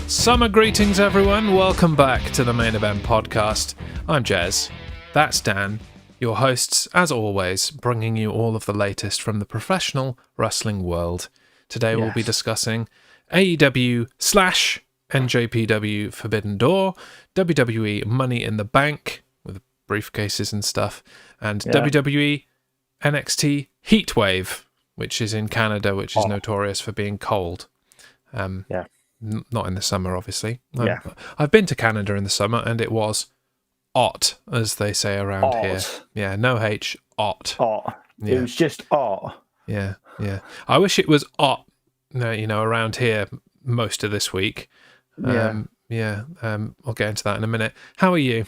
Summer greetings, everyone. Welcome back to the Main Event Podcast. I'm Jez. That's Dan, your hosts, as always, bringing you all of the latest from the professional wrestling world. Today we'll be discussing AEW / NJPW Forbidden Door, WWE Money in the Bank, with briefcases and stuff, and WWE NXT Heatwave, which is in Canada, which is notorious for being cold. Not in the summer, obviously. I've been to Canada in the summer, and it was hot, as they say around here. Yeah, no H, hot. It was just hot. Yeah. I wish it was hot, around here most of this week. I'll get into that in a minute. How are you?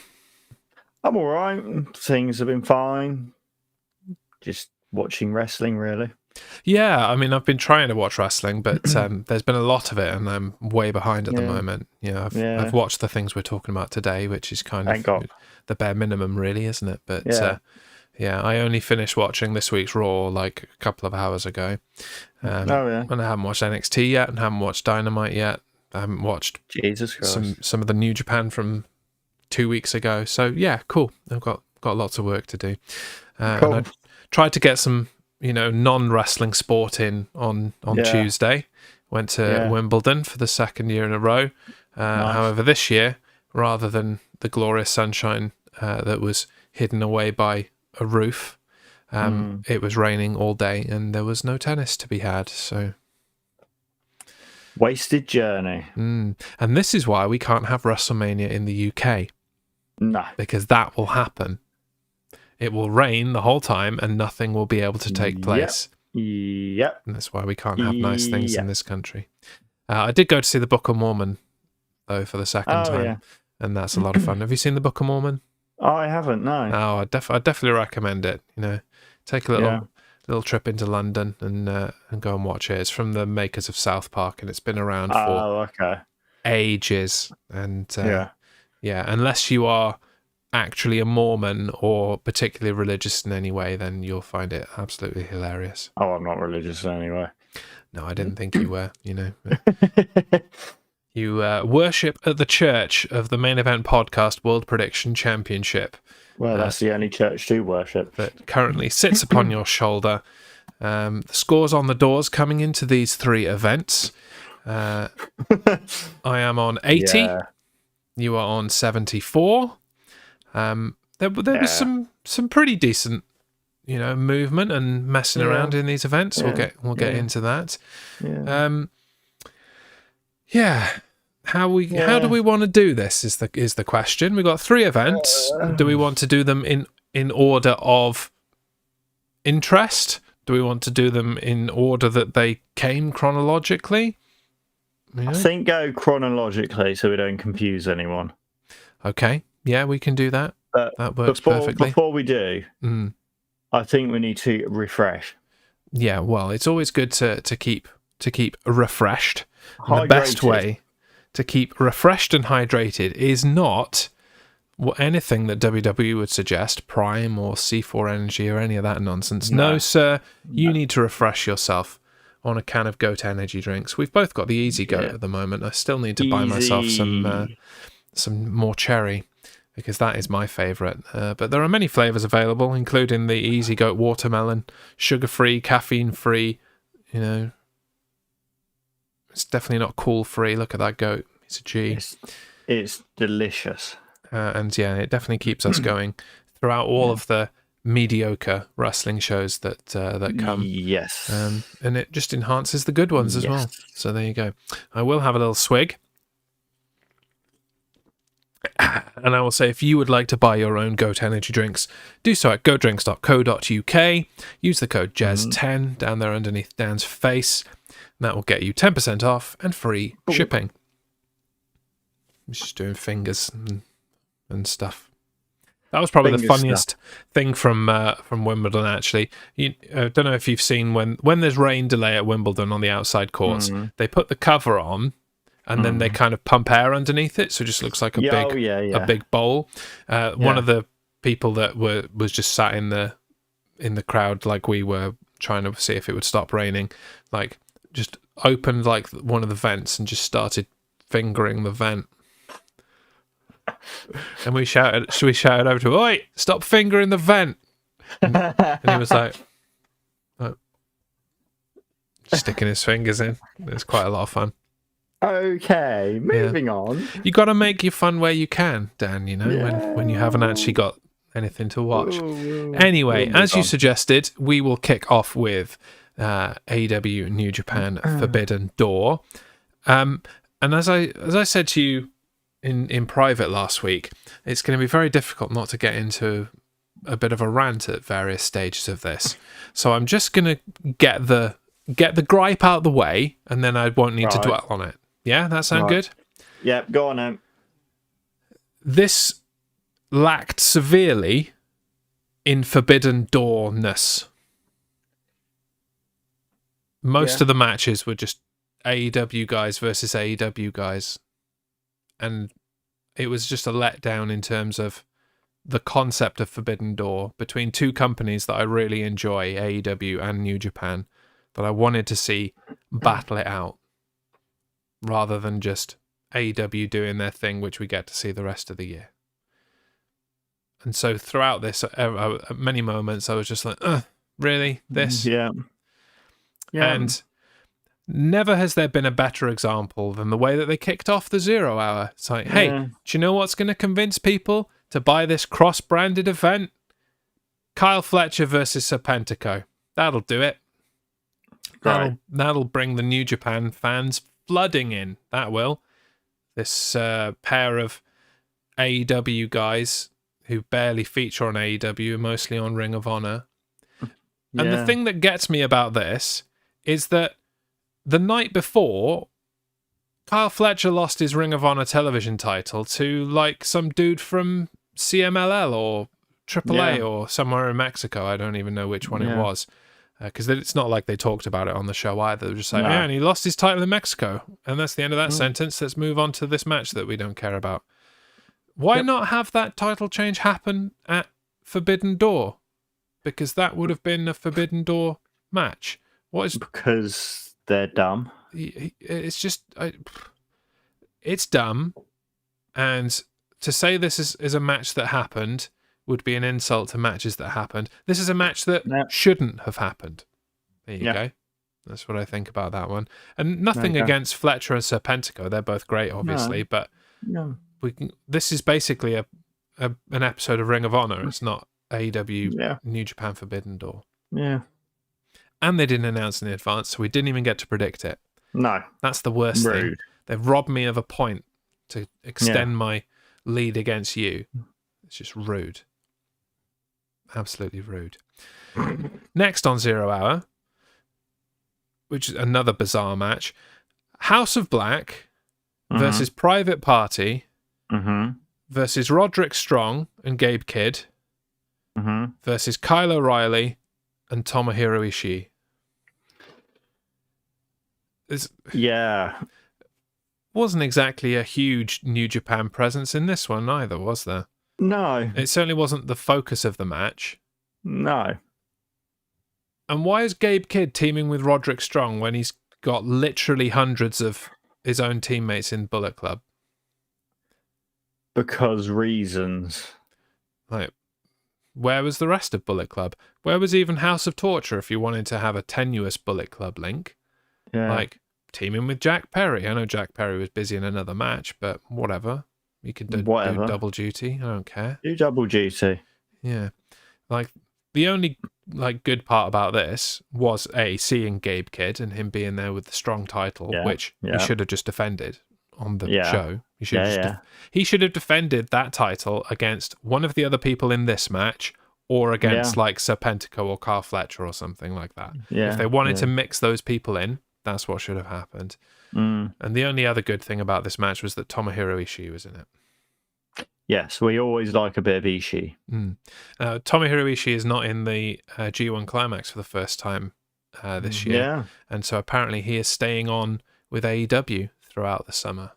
I'm all right. Things have been fine. Just watching wrestling, really. Yeah, I mean, I've been trying to watch wrestling, but there's been a lot of it, and I'm way behind at the moment. I've watched the things we're talking about today, which is kind of the bare minimum, really, isn't it? But I only finished watching this week's Raw like a couple of hours ago. And I haven't watched NXT yet, and haven't watched Dynamite yet. I haven't watched some of the New Japan from 2 weeks ago. So yeah, cool. I've got lots of work to do. And I tried to get some non-wrestling sport in on Tuesday. Went to Wimbledon for the second year in a row. However, this year, rather than the glorious sunshine that was hidden away by a roof, it was raining all day and there was no tennis to be had. So wasted journey. And this is why we can't have WrestleMania in the UK. No. Because that will happen. It will rain the whole time and nothing will be able to take place. Yep. And that's why we can't have nice things in this country. I did go to see the Book of Mormon, though, for the second time. Yeah. And that's a lot of fun. Have you seen the Book of Mormon? I haven't, no. Oh, I definitely recommend it. Take a little trip into London and go and watch it. It's from the makers of South Park, and it's been around for ages. And unless you are actually a Mormon or particularly religious in any way, then you'll find it absolutely hilarious. Oh, I'm not religious anyway. No, I didn't think you were, You worship at the church of the Main Event Podcast World Prediction Championship. Well, that's the only church to worship. That currently sits upon your shoulder. The scores on the doors coming into these three events. I am on 80. Yeah. You are on 74. There was some pretty decent, movement and messing around in these events. We'll get into that. How do we want to do this is the question. We've got three events. Do we want to do them in order of interest? Do we want to do them in order that they came chronologically? I think go chronologically so we don't confuse anyone. Okay. Yeah, we can do that. That works perfectly. Before we do, I think we need to refresh. Yeah, well, it's always good to keep refreshed. And the best way to keep refreshed and hydrated is not anything that WWE would suggest, Prime or C4 Energy or any of that nonsense. No, sir, you need to refresh yourself on a can of Goat energy drinks. We've both got the Easy Goat at the moment. I still need to buy myself some more cherry, because that is my favourite. But there are many flavours available, including the Easy Goat Watermelon, sugar-free, caffeine-free. It's definitely not cool-free. Look at that goat. He's a G. It's delicious. And it definitely keeps us going throughout all of the mediocre wrestling shows that come. Yes. And it just enhances the good ones as well. So there you go. I will have a little swig. And I will say, if you would like to buy your own Goat energy drinks, do so at goatdrinks.co.uk. Use the code JEZ10 down there underneath Dan's face. And that will get you 10% off and free shipping. I'm just doing fingers and stuff. That was probably the funniest thing from Wimbledon, actually. I don't know if you've seen when there's rain delay at Wimbledon on the outside courts, they put the cover on, and then they kind of pump air underneath it, so it just looks like a big bowl. One of the people that was just sat in the crowd, like we were, trying to see if it would stop raining, like just opened like one of the vents and just started fingering the vent. And we shouted over to him, "Oi, stop fingering the vent!" And he was like, sticking his fingers in. It was quite a lot of fun. Okay, moving on. You got to make your fun where you can, Dan, you know, when you haven't actually got anything to watch. Anyway, as you suggested, we will kick off with AEW New Japan Forbidden Door. And as I said to you in private last week, it's going to be very difficult not to get into a bit of a rant at various stages of this. So I'm just going to get the gripe out of the way, and then I won't need to dwell on it. Yeah, that sound good? Yeah, go on then. This lacked severely in Forbidden Door-ness. Most of the matches were just AEW guys versus AEW guys. And it was just a letdown in terms of the concept of Forbidden Door between two companies that I really enjoy, AEW and New Japan, that I wanted to see battle it out rather than just AEW doing their thing, which we get to see the rest of the year. And so throughout this, at many moments, I was just like, really? This? Yeah. And never has there been a better example than the way that they kicked off the 0 Hour. It's like, hey, do you know what's going to convince people to buy this cross-branded event? Kyle Fletcher versus Serpentico. That'll do it. That'll bring the New Japan fans flooding in. That will. This pair of AEW guys who barely feature on AEW, mostly on Ring of Honor. Yeah. And the thing that gets me about this is that the night before, Kyle Fletcher lost his Ring of Honor television title to like some dude from CMLL or AAA or somewhere in Mexico. I don't even know which one it was. Because it's not like they talked about it on the show either. They're just like, and he lost his title in Mexico. And that's the end of that sentence. Let's move on to this match that we don't care about. Why not have that title change happen at Forbidden Door? Because that would have been a Forbidden Door match. Because they're dumb. It's just... it's dumb. And to say this is a match that happened would be an insult to matches that happened. This is a match that shouldn't have happened. There you go. That's what I think about that one. And nothing against Fletcher and Serpentico. They're both great, obviously. But this is basically an episode of Ring of Honor. It's not AEW New Japan Forbidden Door. Yeah. And they didn't announce in advance, so we didn't even get to predict it. No. That's the worst thing. They've robbed me of a point to extend my lead against you. It's just rude. Absolutely rude. Next on 0 Hour, which is another bizarre match, House of Black versus Private Party versus Roderick Strong and Gabe Kidd versus Kyle O'Reilly and Tomohiro Ishii. Wasn't exactly a huge New Japan presence in this one either, was there? No. It certainly wasn't the focus of the match. No. And why is Gabe Kidd teaming with Roderick Strong when he's got literally hundreds of his own teammates in Bullet Club? Because reasons. Like, where was the rest of Bullet Club? Where was even House of Torture if you wanted to have a tenuous Bullet Club link? Yeah. Like, teaming with Jack Perry. I know Jack Perry was busy in another match, but whatever. You could do double duty. I don't care. Do double duty. Yeah. Like, the only good part about this was seeing Gabe Kidd and him being there with the strong title, which he should have just defended on the show. He should have defended that title against one of the other people in this match, or against like Serpentico or Kyle Fletcher or something like that. Yeah. If they wanted to mix those people in, that's what should have happened. And the only other good thing about this match was that Tomohiro Ishii was in it. Yes, we always like a bit of Ishii. Tomohiro Ishii is not in the G1 Climax for the first time this year. Yeah. And so apparently he is staying on with AEW throughout the summer,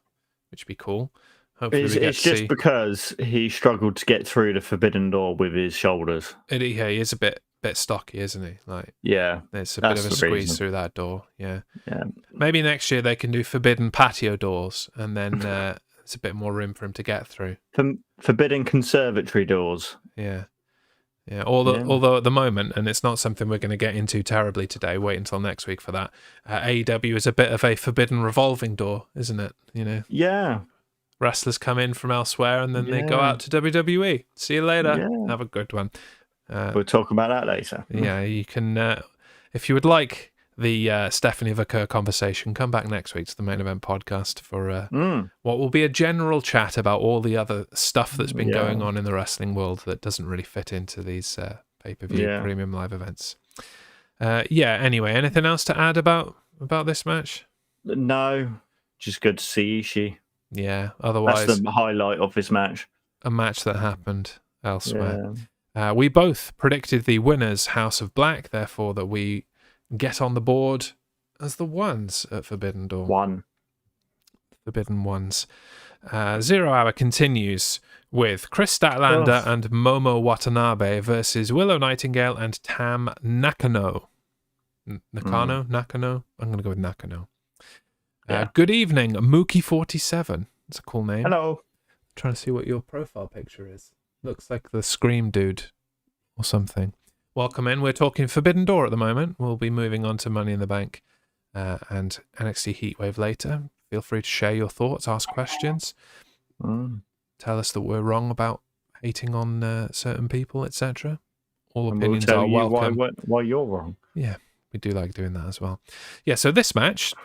which would be cool. Hopefully it's just because he struggled to get through the Forbidden Door with his shoulders. He is a bit bit stocky, isn't he? Like, yeah, there's a bit of a squeeze through that door. Yeah. Maybe next year they can do forbidden patio doors, and then it's a bit more room for him to get through. Forbidden conservatory doors. Yeah. Yeah. Although at the moment, and it's not something we're going to get into terribly today. Wait until next week for that. AEW is a bit of a forbidden revolving door, isn't it? You know. Yeah. Wrestlers come in from elsewhere, and then they go out to WWE. See you later. Yeah. Have a good one. We'll talk about that later. Yeah, you can. If you would like the Stephanie Vaquer conversation, come back next week to the Main Event podcast for what will be a general chat about all the other stuff that's been going on in the wrestling world that doesn't really fit into these pay-per-view premium live events. Anyway, anything else to add about this match? No, just good to see Ishii. Yeah, otherwise... That's the highlight of this match. A match that happened elsewhere. Yeah. We both predicted the winners, House of Black, therefore that we get on the board as the ones at Forbidden Door. Forbidden Ones. 0 Hour continues with Chris Statlander and Momo Watanabe versus Willow Nightingale and Tam Nakano. Nakano? I'm going to go with Nakano. Good evening, Mookie47. It's a cool name. Hello. I'm trying to see what your profile picture is. Looks like the Scream dude or something. Welcome in. We're talking Forbidden Door at the moment. We'll be moving on to Money in the Bank and NXT Heatwave later. Feel free to share your thoughts, ask questions. Tell us that we're wrong about hating on certain people, etc. All opinions are welcome. Why you're wrong. Yeah, we do like doing that as well. Yeah, so this match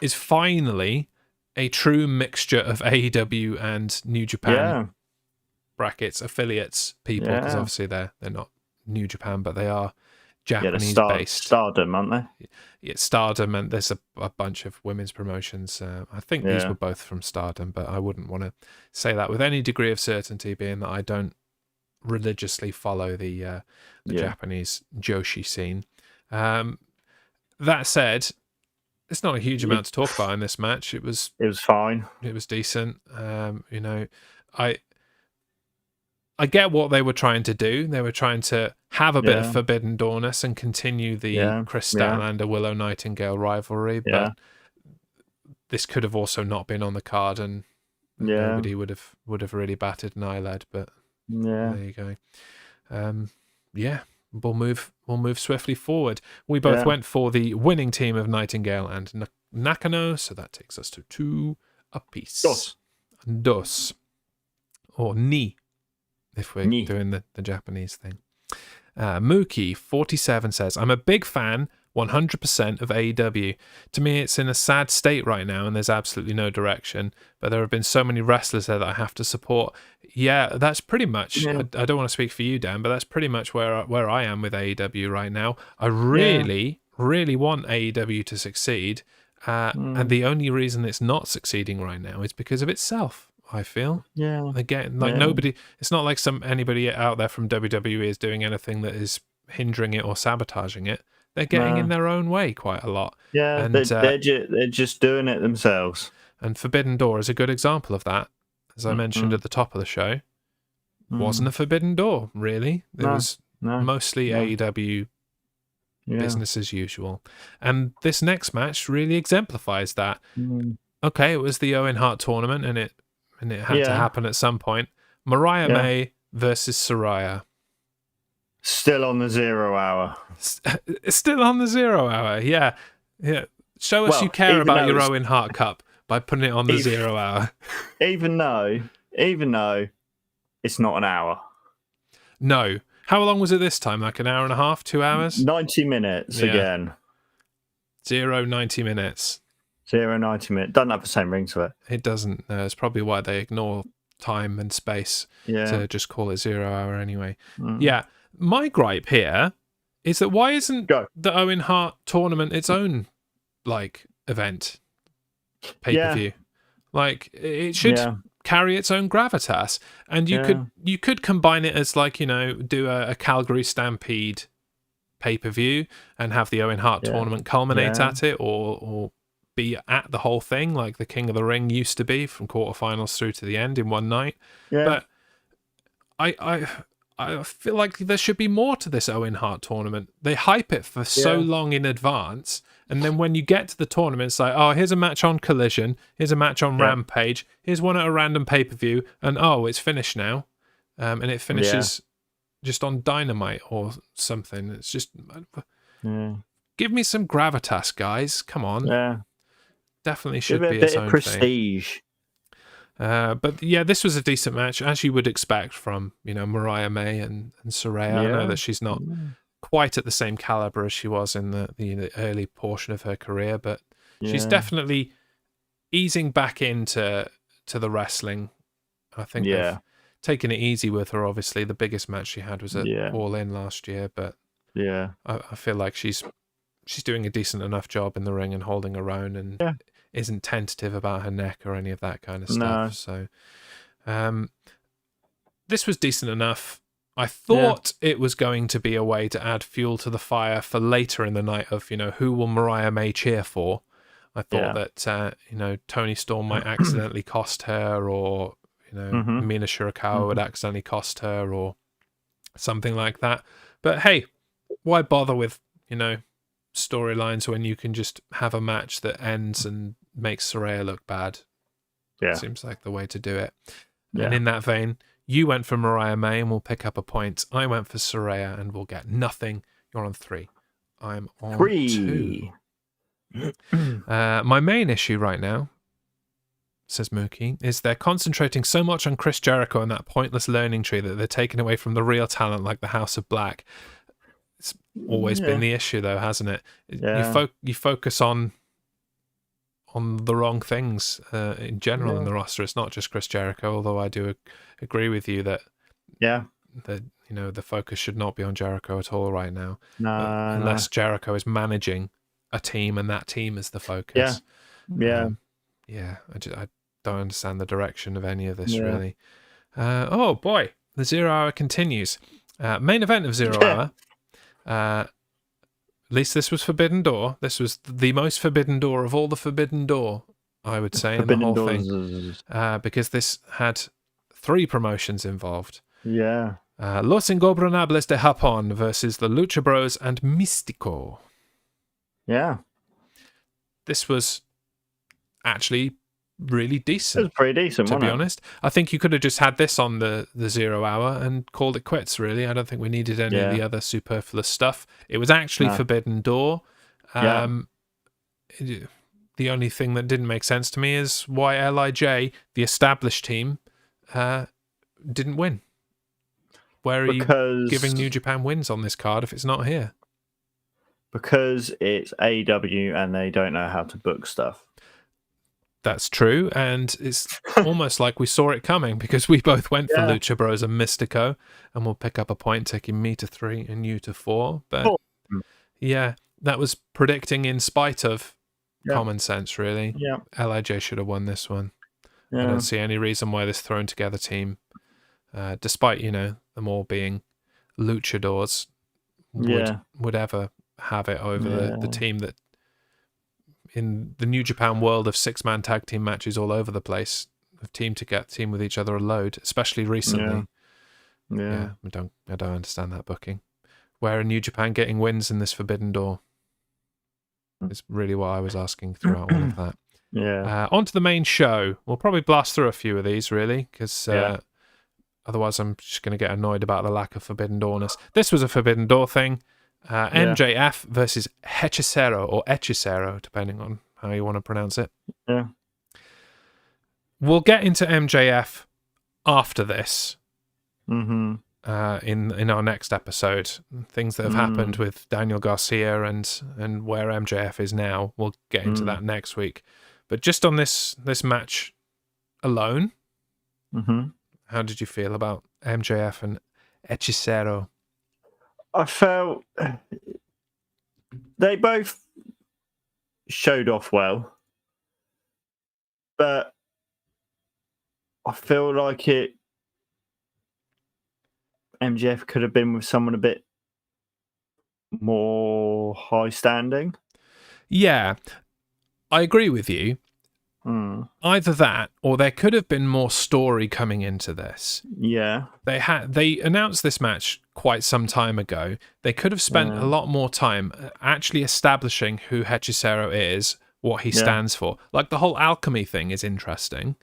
is finally a true mixture of AEW and New Japan brackets, affiliates, people, because obviously they're not New Japan, but they are Japanese-based. Stardom, aren't they? Yeah, Stardom, and there's a bunch of women's promotions. I think these were both from Stardom, but I wouldn't want to say that with any degree of certainty, being that I don't religiously follow the Japanese Joshi scene. That said, it's not a huge amount to talk about in this match. It was fine. It was decent. I get what they were trying to do. They were trying to have a bit of Forbidden Doorness and continue the Chris Statlander Willow Nightingale rivalry, but this could have also not been on the card, and nobody would have really batted an eyelid. But there you go. We'll move swiftly forward. We both went for the winning team of Nightingale and Nakano, so that takes us to 2 apiece. Dos. Or ni, if we're doing the Japanese thing. Mookie47 says, I'm a big fan, 100% of AEW. To me, it's in a sad state right now, and there's absolutely no direction. But there have been so many wrestlers there that I have to support. Yeah, that's pretty much. I don't want to speak for you, Dan, but that's pretty much where I am with AEW right now. I really want AEW to succeed, and the only reason it's not succeeding right now is because of itself. I feel. Yeah. Again, nobody. It's not like anybody out there from WWE is doing anything that is hindering it or sabotaging it. They're getting in their own way quite a lot. Yeah, and they're just doing it themselves. And Forbidden Door is a good example of that. As I mentioned at the top of the show, wasn't a Forbidden Door, really. It was mostly AEW business as usual. And this next match really exemplifies that. Okay, it was the Owen Hart tournament, and it had to happen at some point. Mariah May versus Saraya. Still on the 0 hour. Still on the 0 hour, yeah. Show us you care about your Owen Hart Cup by putting it on the 0 hour. Even though it's not an hour. No. How long was it this time? Like an hour and a half, 2 hours? 90 minutes again. 90 minutes. 90 minutes. Doesn't have the same ring to it. It doesn't. It's probably why they ignore time and space to just call it 0 hour anyway. Yeah. My gripe here is that why isn't the Owen Hart tournament its own event, pay-per-view? It should carry its own gravitas, and you could combine it as do a Calgary Stampede pay-per-view and have the Owen Hart tournament culminate at it, or be at the whole thing like the King of the Ring used to be, from quarterfinals through to the end in one night. But I feel like there should be more to this Owen Hart tournament. They hype it for so long in advance, and then when you get to the tournament, it's like, oh, here's a match on Collision, here's a match on Rampage, here's one at a random pay-per-view, and oh, it's finished now. And it finishes just on Dynamite or something. It's just... Give me some gravitas, guys. Come on. Yeah. Definitely should be its own prestige. But yeah, this was a decent match, as you would expect from, Mariah May and Saraya. I know that she's not quite at the same caliber as she was in the early portion of her career, but she's definitely easing back into the wrestling. I think they've taken it easy with her. Obviously, the biggest match she had was at All In last year, but I feel like she's doing a decent enough job in the ring and holding her own, and isn't tentative about her neck or any of that kind of stuff. So this was decent enough. I thought it was going to be a way to add fuel to the fire for later in the night of, who will Mariah May cheer for? I thought that, Toni Storm might accidentally cost her, or, Mina Shirakawa would accidentally cost her, or something like that. But hey, why bother with, storylines when you can just have a match that ends and makes Saraya look bad? Seems like the way to do it. And in that vein, you went for Mariah May and we'll pick up a point. I went for Saraya and we'll get nothing. You're on 3. I'm on 2. My main issue right now, says Mookie, is they're concentrating so much on Chris Jericho and that pointless learning tree that they're taking away from the real talent like the House of Black. It's always been the issue, though, hasn't it? You focus on the wrong things in general in the roster. It's not just Chris Jericho, although I do agree with you that the focus should not be on Jericho at all right now, unless Jericho is managing a team and that team is the focus. I don't understand the direction of any of this really. Oh boy, the 0 Hour continues. Main event of 0 Hour. At least this was Forbidden Door. This was the most Forbidden Door of all the Forbidden Door, I would say, in the whole thing. Because this had 3 promotions involved. Los Ingobernables de Japón versus the Lucha Bros and Místico. This was actually really decent. It was pretty decent, to be honest. I think you could have just had this on the 0 Hour and called it quits, really. I don't think we needed any of the other superfluous stuff. It was actually Forbidden Door. The only thing that didn't make sense to me is why LIJ, the established team, didn't win. Where are you giving New Japan wins on this card if it's not here? Because it's AEW and they don't know how to book stuff. That's true, and it's almost like we saw it coming, because we both went for Lucha Bros and Mystico, and we'll pick up a point, taking me to 3 and you to 4. But that was predicting in spite of common sense, really. LIJ should have won this one. I don't see any reason why this thrown together team, despite them all being luchadors, would ever have it over the team that, in the New Japan world of 6-man tag team matches all over the place, have team with each other a load, especially recently. I don't understand that booking. Where are New Japan getting wins in this Forbidden Door? Is really what I was asking throughout all of that. On to the main show. We'll probably blast through a few of these, really, because otherwise I'm just going to get annoyed about the lack of Forbidden Doorness. This was a Forbidden Door thing. MJF versus Hechicero, or Hechicero, depending on how you want to pronounce it. We'll get into MJF after this. In our next episode, things that have happened with Daniel Garcia and where MJF is now. We'll get into that next week. But just on this match alone, how did you feel about MJF and Hechicero? I felt they both showed off well, but I feel like MJF could have been with someone a bit more high standing. Yeah, I agree with you. Either that, or there could have been more story coming into this. Yeah. They announced this match quite some time ago. They could have spent a lot more time actually establishing who Hechicero is, what he stands for. Like, the whole alchemy thing is interesting.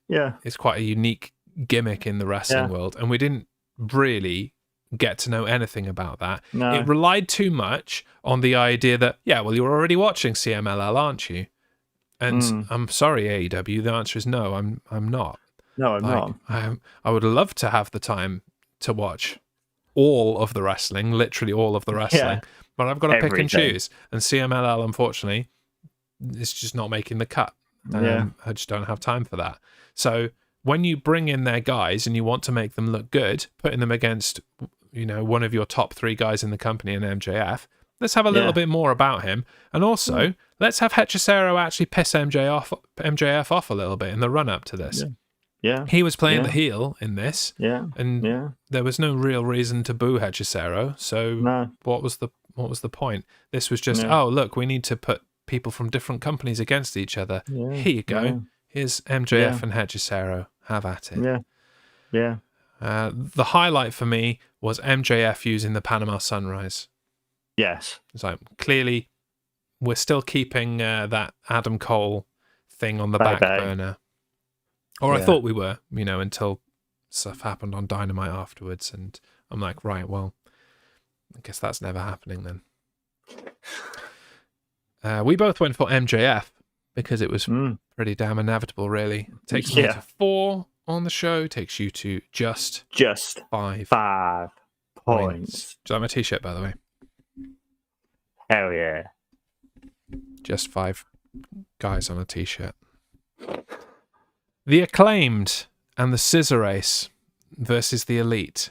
Yeah. It's quite a unique gimmick in the wrestling world, and we didn't really get to know anything about that. No. It relied too much on the idea that, you're already watching CMLL, aren't you? And I'm sorry, AEW, the answer is no, I'm not. No, I'm not. I would love to have the time to watch all of the wrestling, literally all of the wrestling, but I've got to pick and choose. And CMLL, unfortunately, is just not making the cut. I just don't have time for that. So when you bring in their guys and you want to make them look good, putting them against, one of your top 3 guys in the company in MJF, let's have a little bit more about him. And also, let's have Hechicero actually piss MJF off a little bit in the run-up to this. Yeah. He was playing the heel in this. Yeah. And there was no real reason to boo Hechicero. So what was the point? This was just, oh, look, we need to put people from different companies against each other. Yeah. Here you go. Yeah. Here's MJF and Hechicero. Have at it. Yeah. The highlight for me was MJF using the Panama Sunrise. Yes. It's like, clearly, we're still keeping that Adam Cole thing on the back burner. Or I thought we were, until stuff happened on Dynamite afterwards. And I'm like, right, well, I guess that's never happening then. We both went for MJF because it was pretty damn inevitable, really. It takes me to 4 on the show, takes you to just 5 points. Is that my t-shirt, by the way? Hell yeah. Just 5 guys on a t-shirt. The Acclaimed and the Scissor Race versus the Elite.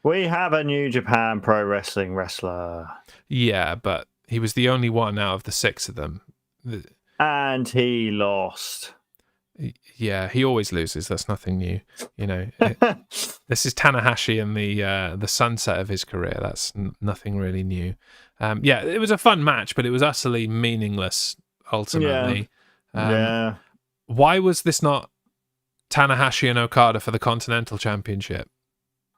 We have a New Japan Pro Wrestling wrestler. Yeah, but he was the only one out of the 6 of them. And he lost. Yeah, he always loses. That's nothing new. This is Tanahashi and the sunset of his career. That's nothing really new. It was a fun match, but it was utterly meaningless ultimately. Why was this not Tanahashi and Okada for the Continental Championship?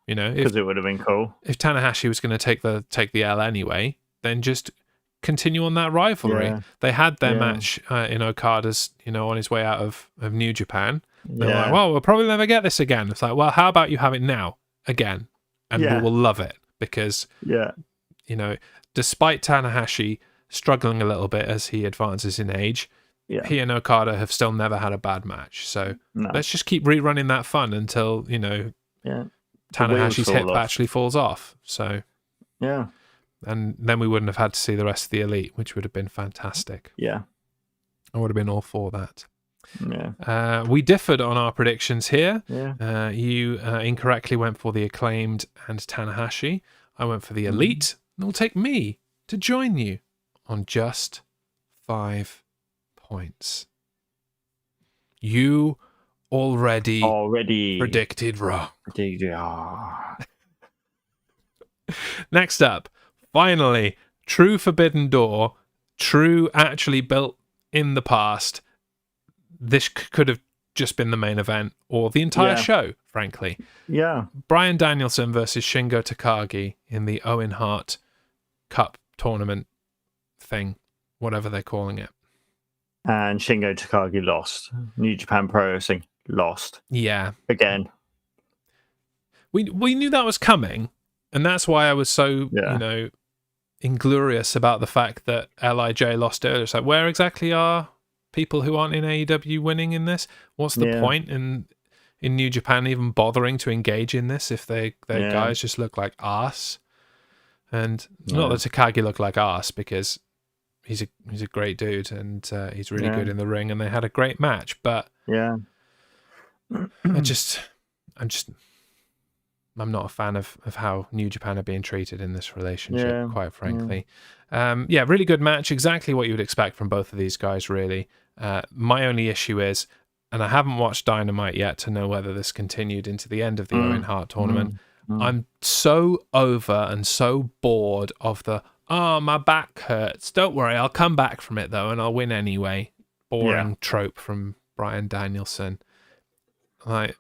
Because it would have been cool. If Tanahashi was going to take the L anyway, then just continue on that rivalry. Yeah. They had their match in Okada's, on his way out of New Japan. They're like, well, we'll probably never get this again. It's like, well, how about you have it now again? And we will love it because, despite Tanahashi struggling a little bit as he advances in age, he and Okada have still never had a bad match. So let's just keep rerunning that fun until, Tanahashi's hip actually falls off. So, and then we wouldn't have had to see the rest of the Elite, which would have been fantastic. Yeah. I would have been all for that. Yeah. We differed on our predictions here. Yeah. You incorrectly went for the Acclaimed and Tanahashi. I went for the Elite. And it'll take me to join you on just 5 points. You already predicted wrong. Next up, finally, true Forbidden Door, true actually built in the past. This could have just been the main event or the entire show, frankly. Yeah. Bryan Danielson versus Shingo Takagi in the Owen Hart Cup tournament thing, whatever they're calling it. And Shingo Takagi lost. New Japan Pro Wrestling lost. Yeah. Again. We knew that was coming, and that's why I was so, inglorious about the fact that LIJ lost earlier. It's like, where exactly are people who aren't in AEW winning in this? What's the point in New Japan even bothering to engage in this if their guys just look like arse? And not that Takagi looked like arse, because he's a great dude and he's really good in the ring, and they had a great match. But I'm not a fan of how New Japan are being treated in this relationship, quite frankly. Really good match. Exactly what you would expect from both of these guys, really. My only issue is, and I haven't watched Dynamite yet to know whether this continued into the end of the Owen Hart tournament. I'm so over and so bored of the, my back hurts. Don't worry, I'll come back from it, though, and I'll win anyway. boring trope from Bryan Danielson. Like,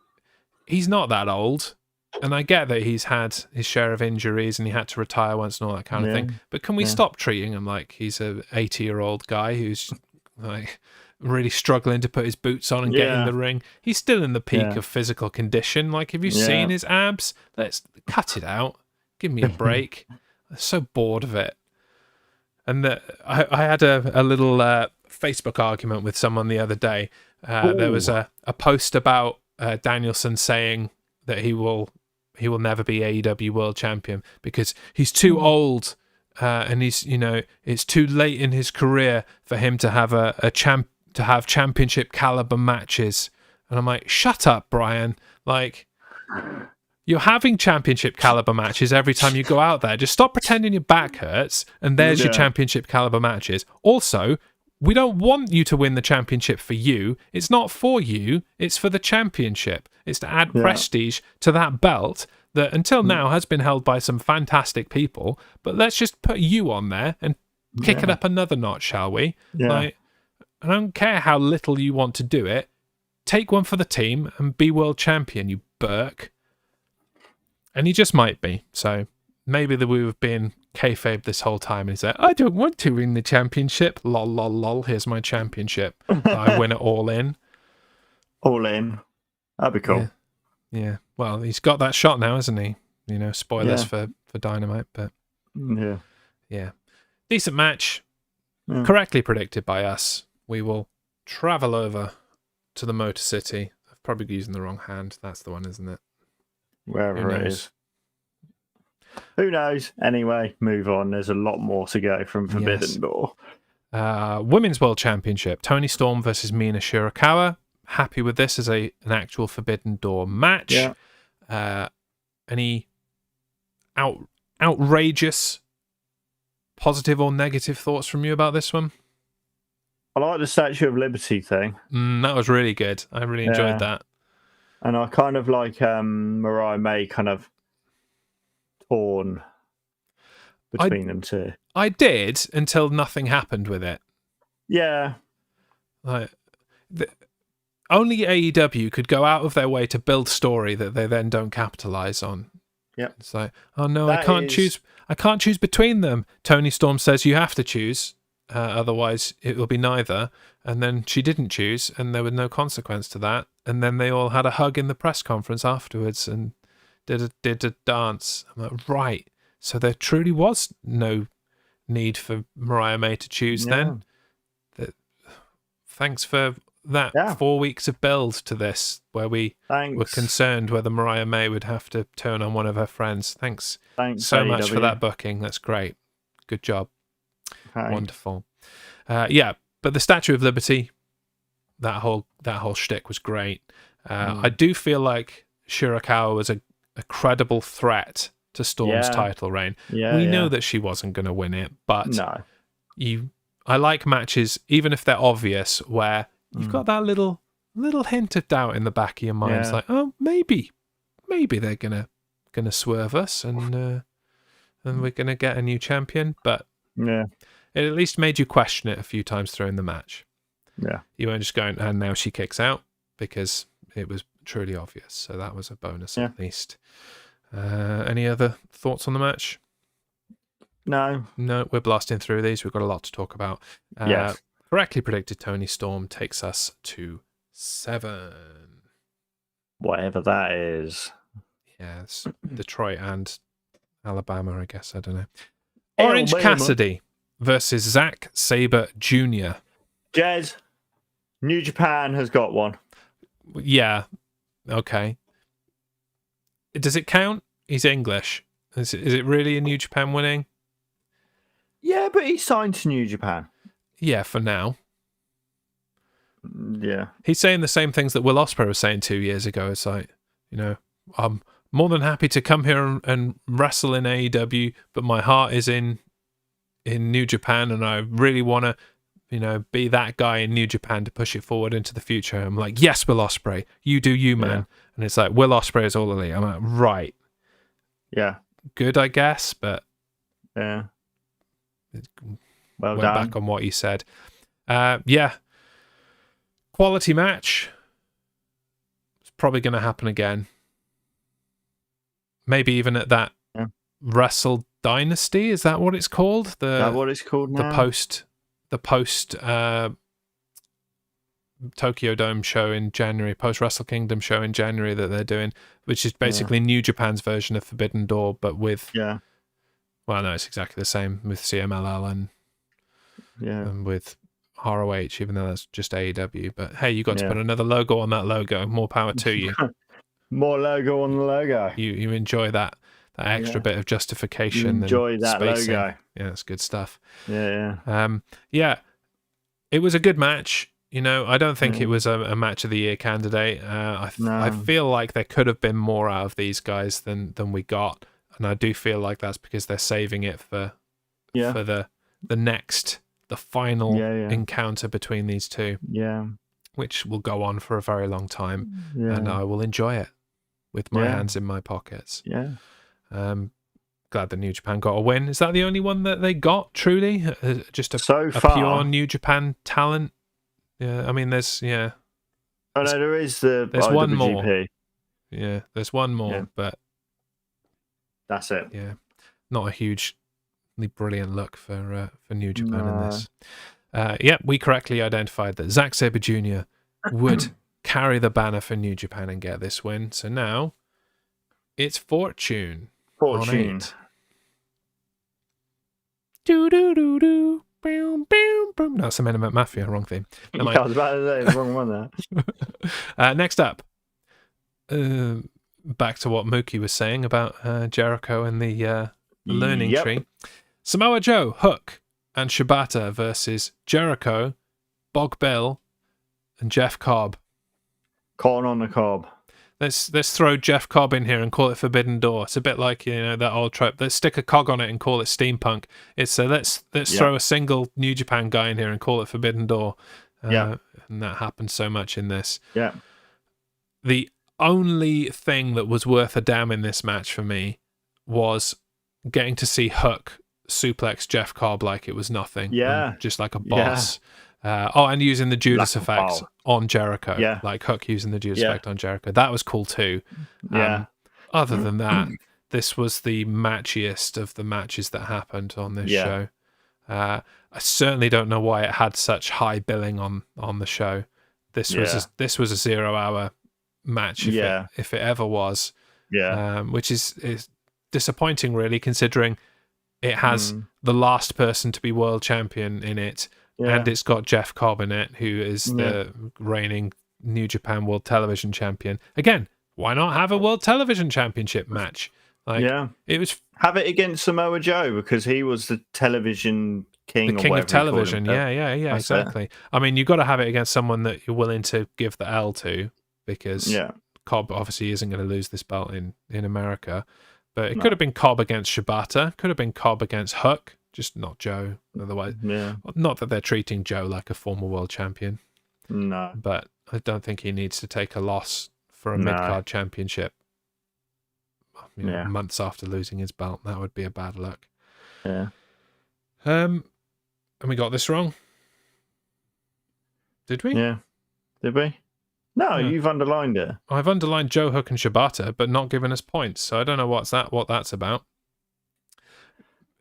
he's not that old. And I get that he's had his share of injuries and he had to retire once and all that kind of thing. But can we stop treating him like he's a 80-year-old guy who's like really struggling to put his boots on and get in the ring? He's still in the peak of physical condition. Like, have you seen his abs? Let's cut it out. Give me a break. I'm so bored of it. And I had a little Facebook argument with someone the other day. There was a post about Danielson saying that he will never be AEW World Champion because he's too old, and he's, it's too late in his career for him to have to have championship caliber matches. And I'm like, shut up, Brian. Like, you're having championship caliber matches every time you go out there. Just stop pretending your back hurts, and there's your championship caliber matches. Also, we don't want you to win the championship for you. It's not for you. It's for the championship. It's to add prestige to that belt that until now has been held by some fantastic people. But let's just put you on there and kick it up another notch, shall we? Yeah. Like, I don't care how little you want to do it. Take one for the team and be world champion, you Burke. And he just might be. So maybe that we were being kayfabe this whole time, and he's like, I don't want to win the championship. Lol, lol, lol. Here's my championship. I win it all in. All in. That'd be cool. Yeah. Well, he's got that shot now, hasn't he? Spoilers for Dynamite, but yeah. Decent match. Yeah. Correctly predicted by us. We will travel over to the Motor City. I've probably using the wrong hand. That's the one, isn't it? Wherever it is. Who knows? Anyway, move on. There's a lot more to go from Forbidden Door. Women's World Championship. Toni Storm versus Mina Shirakawa. Happy with this as an actual Forbidden Door match. Yeah. Any outrageous positive or negative thoughts from you about this one? I like the Statue of Liberty thing. That was really good. I really enjoyed that. And I kind of like Mariah May kind of torn between them two. I did until nothing happened with it. Yeah. Like, only AEW could go out of their way to build story that they then don't capitalize on. Yeah. It's like, oh no, I can't choose between them. Toni Storm says you have to choose, otherwise it will be neither. And then she didn't choose, and there was no consequence to that. And then they all had a hug in the press conference afterwards and did a dance. I'm like, right. So there truly was no need for Mariah May to choose then. Thanks for that 4 weeks of build to this, where we were concerned whether Mariah May would have to turn on one of her friends. Thanks so much for that booking. That's great. Good job. Wonderful. But the Statue of Liberty, that whole shtick was great. I do feel like Shirakawa was a credible threat to Storm's title reign. We know that she wasn't going to win it, but I like matches, even if they're obvious, where you've got that little hint of doubt in the back of your mind. It's like, oh, maybe they're gonna swerve us, and we're gonna get a new champion. But it at least made you question it a few times during the match. Yeah, you weren't just going, and now she kicks out, because it was truly obvious. So that was a bonus at least. Any other thoughts on the match? No, we're blasting through these. We've got a lot to talk about. Correctly predicted Toni Storm takes us to 7. Whatever that is. Yes, Detroit and Alabama, I guess. I don't know. Orange Cassidy versus Zack Sabre Jr. Jez, New Japan has got one. Yeah, okay. Does it count? He's English. Is it really a New Japan winning? Yeah, but he signed to New Japan. Yeah, for now. Yeah. He's saying the same things that Will Ospreay was saying 2 years ago. It's like, I'm more than happy to come here and wrestle in AEW, but my heart is in New Japan, and I really want to, be that guy in New Japan to push it forward into the future. I'm like, yes, Will Ospreay, you do you, man. Yeah. And it's like, Will Ospreay is all elite. I'm like, right. Yeah. Good, I guess, but well went done. back on what you said. Quality match. It's probably going to happen again. Maybe even at that Wrestle Dynasty. Is that what it's called? Is that what it's called now? The post Tokyo Dome show in January, post Wrestle Kingdom show in January that they're doing, which is basically New Japan's version of Forbidden Door, but with well, no, it's exactly the same with CMLL and with ROH, even though that's just AEW. But hey, you got to put another logo on that logo. More power to you. More logo on the logo. You enjoy that extra bit of justification. You enjoy that spacing. logo. Yeah, it's good stuff. Yeah. It was a good match. You know, I don't think it was a match of the year candidate. I feel like there could have been more out of these guys than we got, and I do feel like that's because they're saving it for the final encounter between these two. Yeah. Which will go on for a very long time, and I will enjoy it with my hands in my pockets. Yeah. Glad that New Japan got a win. Is that the only one that they got, truly? Just a pure New Japan talent? Yeah, I mean, there's... Oh, no, there is the there's IWGP. One more. Yeah, there's one more, but... That's it. Yeah, not a hugely brilliant look for New Japan in this. We correctly identified that Zack Sabre Jr. would carry the banner for New Japan and get this win. So now it's Fortune. Fortune. Do do do do. Boom boom boom. No, it's the Men in Mafia. Wrong theme. I was about to say the wrong one there. Next up, back to what Mookie was saying about Jericho and the learning tree. Samoa Joe, Hook, and Shibata versus Jericho, Bog Bill, and Jeff Cobb. Cotton on the cob. Let's throw Jeff Cobb in here and call it Forbidden Door. It's a bit like, you know, that old trope. Let's stick a cog on it and call it steampunk. It's let's throw a single New Japan guy in here and call it Forbidden Door. And that happens so much in this. Yeah. The only thing that was worth a damn in this match for me was getting to see Hook suplex Jeff Cobb like it was nothing. Yeah. Just like a boss. And using the Judas effect on Jericho. Yeah. Like Hook using the Judas effect on Jericho. That was cool too. Other than that, this was the matchiest of the matches that happened on this show. I certainly don't know why it had such high billing on the show. This was a 0 hour match if it ever was. Which is disappointing, really, considering it has the last person to be world champion in it. And it's got Jeff Cobb in it, who is the reigning New Japan World Television Champion. Again, why not have a World Television Championship match? It was have it against Samoa Joe because he was the television king. The king of television. Yeah, exactly. I mean, you've got to have it against someone that you're willing to give the L to, because Cobb obviously isn't going to lose this belt in America. But it could have been Cobb against Shibata. Could have been Cobb against Hook. Just not Joe. Otherwise, not that they're treating Joe like a former world champion. No. But I don't think he needs to take a loss for a mid-card championship. Months after losing his belt. That would be a bad look. Yeah. And we got this wrong. Did we? Yeah. Did we? No, you've underlined it. I've underlined Joe, Hook, and Shibata, but not given us points. So I don't know what that's about.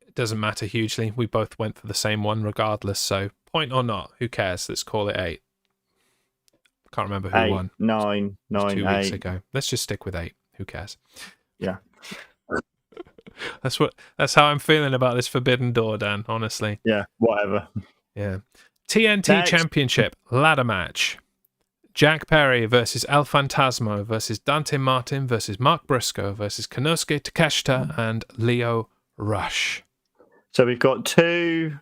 It doesn't matter hugely. We both went for the same one regardless. So point or not, who cares? Let's call it 8. Can't remember who won. 9, 2 weeks ago. Let's just stick with 8. Who cares? Yeah. That's how I'm feeling about this Forbidden Door, Dan, honestly. Yeah, whatever. Yeah. TNT Championship ladder match. Jack Perry versus El Fantasmo versus Dante Martin versus Mark Briscoe versus Konosuke Takeshita and Leo Rush. So we've got two.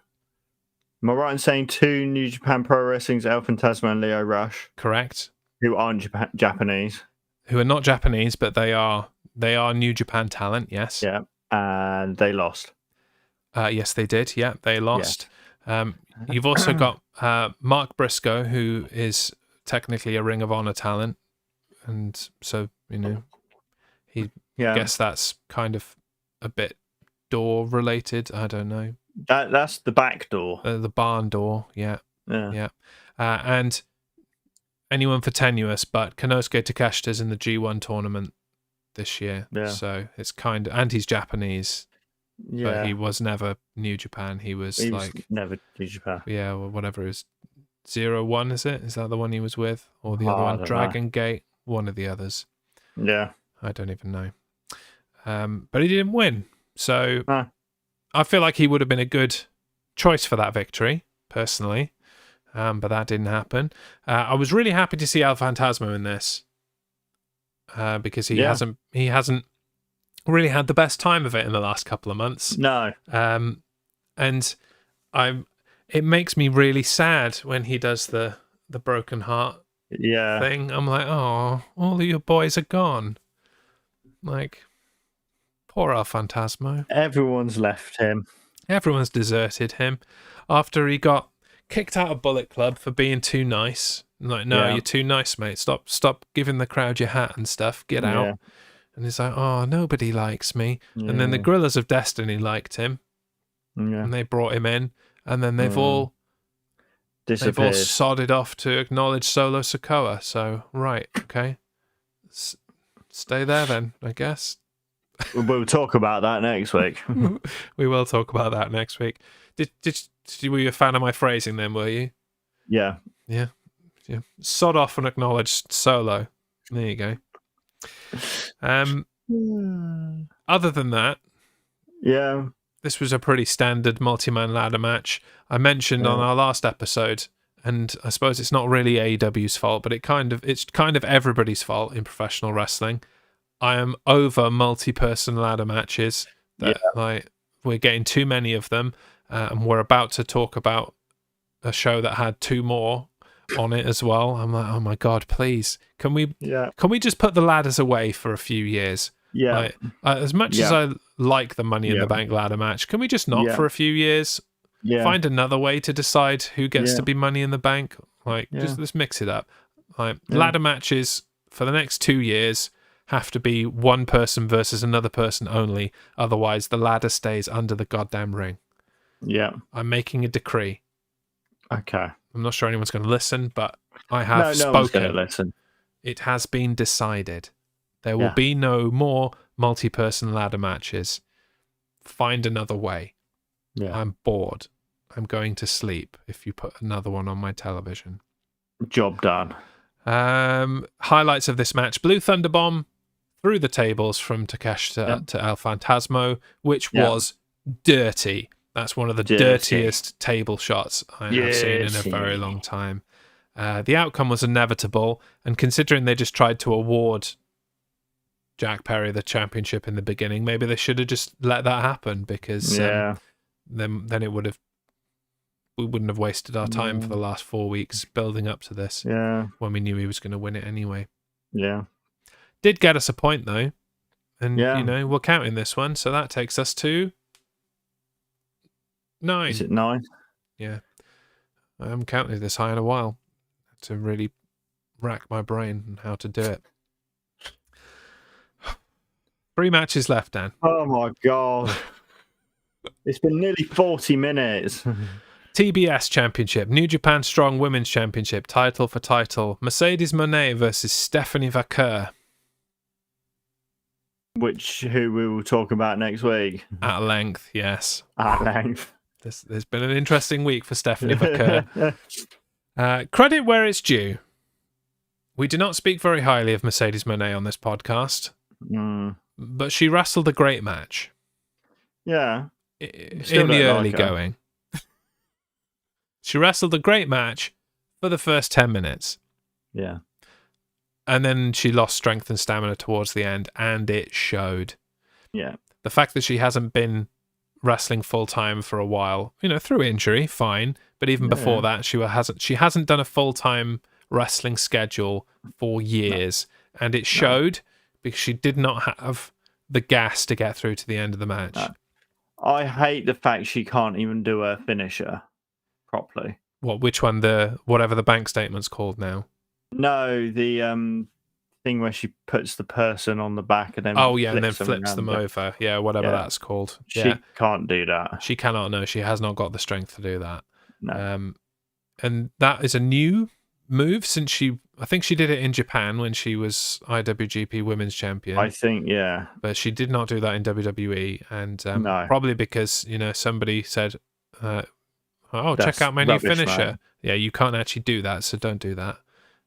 Am I right in saying 2 New Japan Pro Wrestling's El Fantasma and Leo Rush? Correct. Who aren't Japanese? Who are not Japanese, but they are New Japan talent. Yes. Yeah, and they lost. Yes, they did. Yeah, they lost. Yeah. You've also got Mark Briscoe, who is technically a Ring of Honor talent, and so guess that's kind of a bit door related. I don't know. That's the back door. The barn door. Yeah. And anyone for tenuous, but Konosuke Takeshita's in the G1 tournament this year. Yeah. So it's kind of, and he's Japanese. Yeah. But he was never New Japan. He was never New Japan. Yeah, or whatever it was. 01, is it? Is that the one he was with? Or the other one? Dragon Gate? One of the others. Yeah. I don't even know. But he didn't win. So I feel like he would have been a good choice for that victory, personally. But that didn't happen. I was really happy to see El Phantasmo in this. Because he hasn't really had the best time of it in the last couple of months. No. And it makes me really sad when he does the broken heart thing. I'm like, oh, all of your boys are gone. Like, poor El Phantasmo. Everyone's left him. Everyone's deserted him after he got kicked out of Bullet Club for being too nice. Like, no, you're too nice, mate. Stop giving the crowd your hat and stuff. Get out. Yeah. And he's like, oh, nobody likes me. Yeah. And then the Gorillas of Destiny liked him. Yeah. And they brought him in. And then they've all sodded off to acknowledge Solo Sikoa. So, right, okay. Stay there then, I guess. We'll talk about that next week. We will talk about that next week. Were you a fan of my phrasing then, were you? Yeah. Yeah. Sod off and acknowledge Solo. There you go. Other than that, this was a pretty standard multi-man ladder match. I mentioned on our last episode, and I suppose it's not really AEW's fault, but it's kind of everybody's fault in professional wrestling. I am over multi-person ladder matches. We're getting too many of them, and we're about to talk about a show that had 2 more on it as well. I'm like, oh my god, please, can we just put the ladders away for a few years? As much as I like the Money in the Bank ladder match, can we just not for a few years? Find another way to decide who gets to be Money in the Bank. Just let's mix it up. Ladder matches for the next 2 years have to be one person versus another person only. Otherwise, the ladder stays under the goddamn ring. Yeah, I'm making a decree. Okay. I'm not sure anyone's going to listen, but I have spoken. No one's going to listen. It has been decided. There will be no more multi-person ladder matches. Find another way. Yeah. I'm bored. I'm going to sleep if you put another one on my television. Job done. Highlights of this match. Blue Thunder Bomb through the tables from Takeshita to El Phantasmo, which was dirty. That's one of the dirtiest table shots I have seen in a very long time. The outcome was inevitable, and considering they just tried to award Jack Perry the championship in the beginning, maybe they should have just let that happen, because then it would have, we wouldn't have wasted our time for the last 4 weeks building up to this when we knew he was going to win it anyway. Yeah. Did get us a point though, and we're counting this one, so that takes us to 9. Is it 9? Yeah. I haven't counted this high in a while to really rack my brain on how to do it. 3 matches left, Dan. Oh my god. It's been nearly 40 minutes. TBS Championship, New Japan Strong Women's Championship, title for title, Mercedes Moné versus Stephanie Vaquer. Who we will talk about next week. At length, yes. At length. There's been an interesting week for Stephanie Vaquer. Credit where it's due. We do not speak very highly of Mercedes Moné on this podcast, but she wrestled a great match. Yeah. In the early going. She wrestled a great match for the first 10 minutes. Yeah. And then she lost strength and stamina towards the end, and it showed. Yeah. The fact that she hasn't been wrestling full time for a while, through injury, fine. But even before that, she hasn't done a full time wrestling schedule for years, and it showed because she did not have the gas to get through to the end of the match. I hate the fact she can't even do a finisher properly. What? Which one? Whatever the bank statement's called now. No, the thing where she puts the person on the back and then flips them over. Yeah, whatever that's called. She can't do that. She cannot. No, she has not got the strength to do that. No. And that is a new move since I think she did it in Japan when she was IWGP Women's Champion. I think, yeah. But she did not do that in WWE, and no. probably because somebody said, check out my new finisher. Mate. Yeah, you can't actually do that, so don't do that.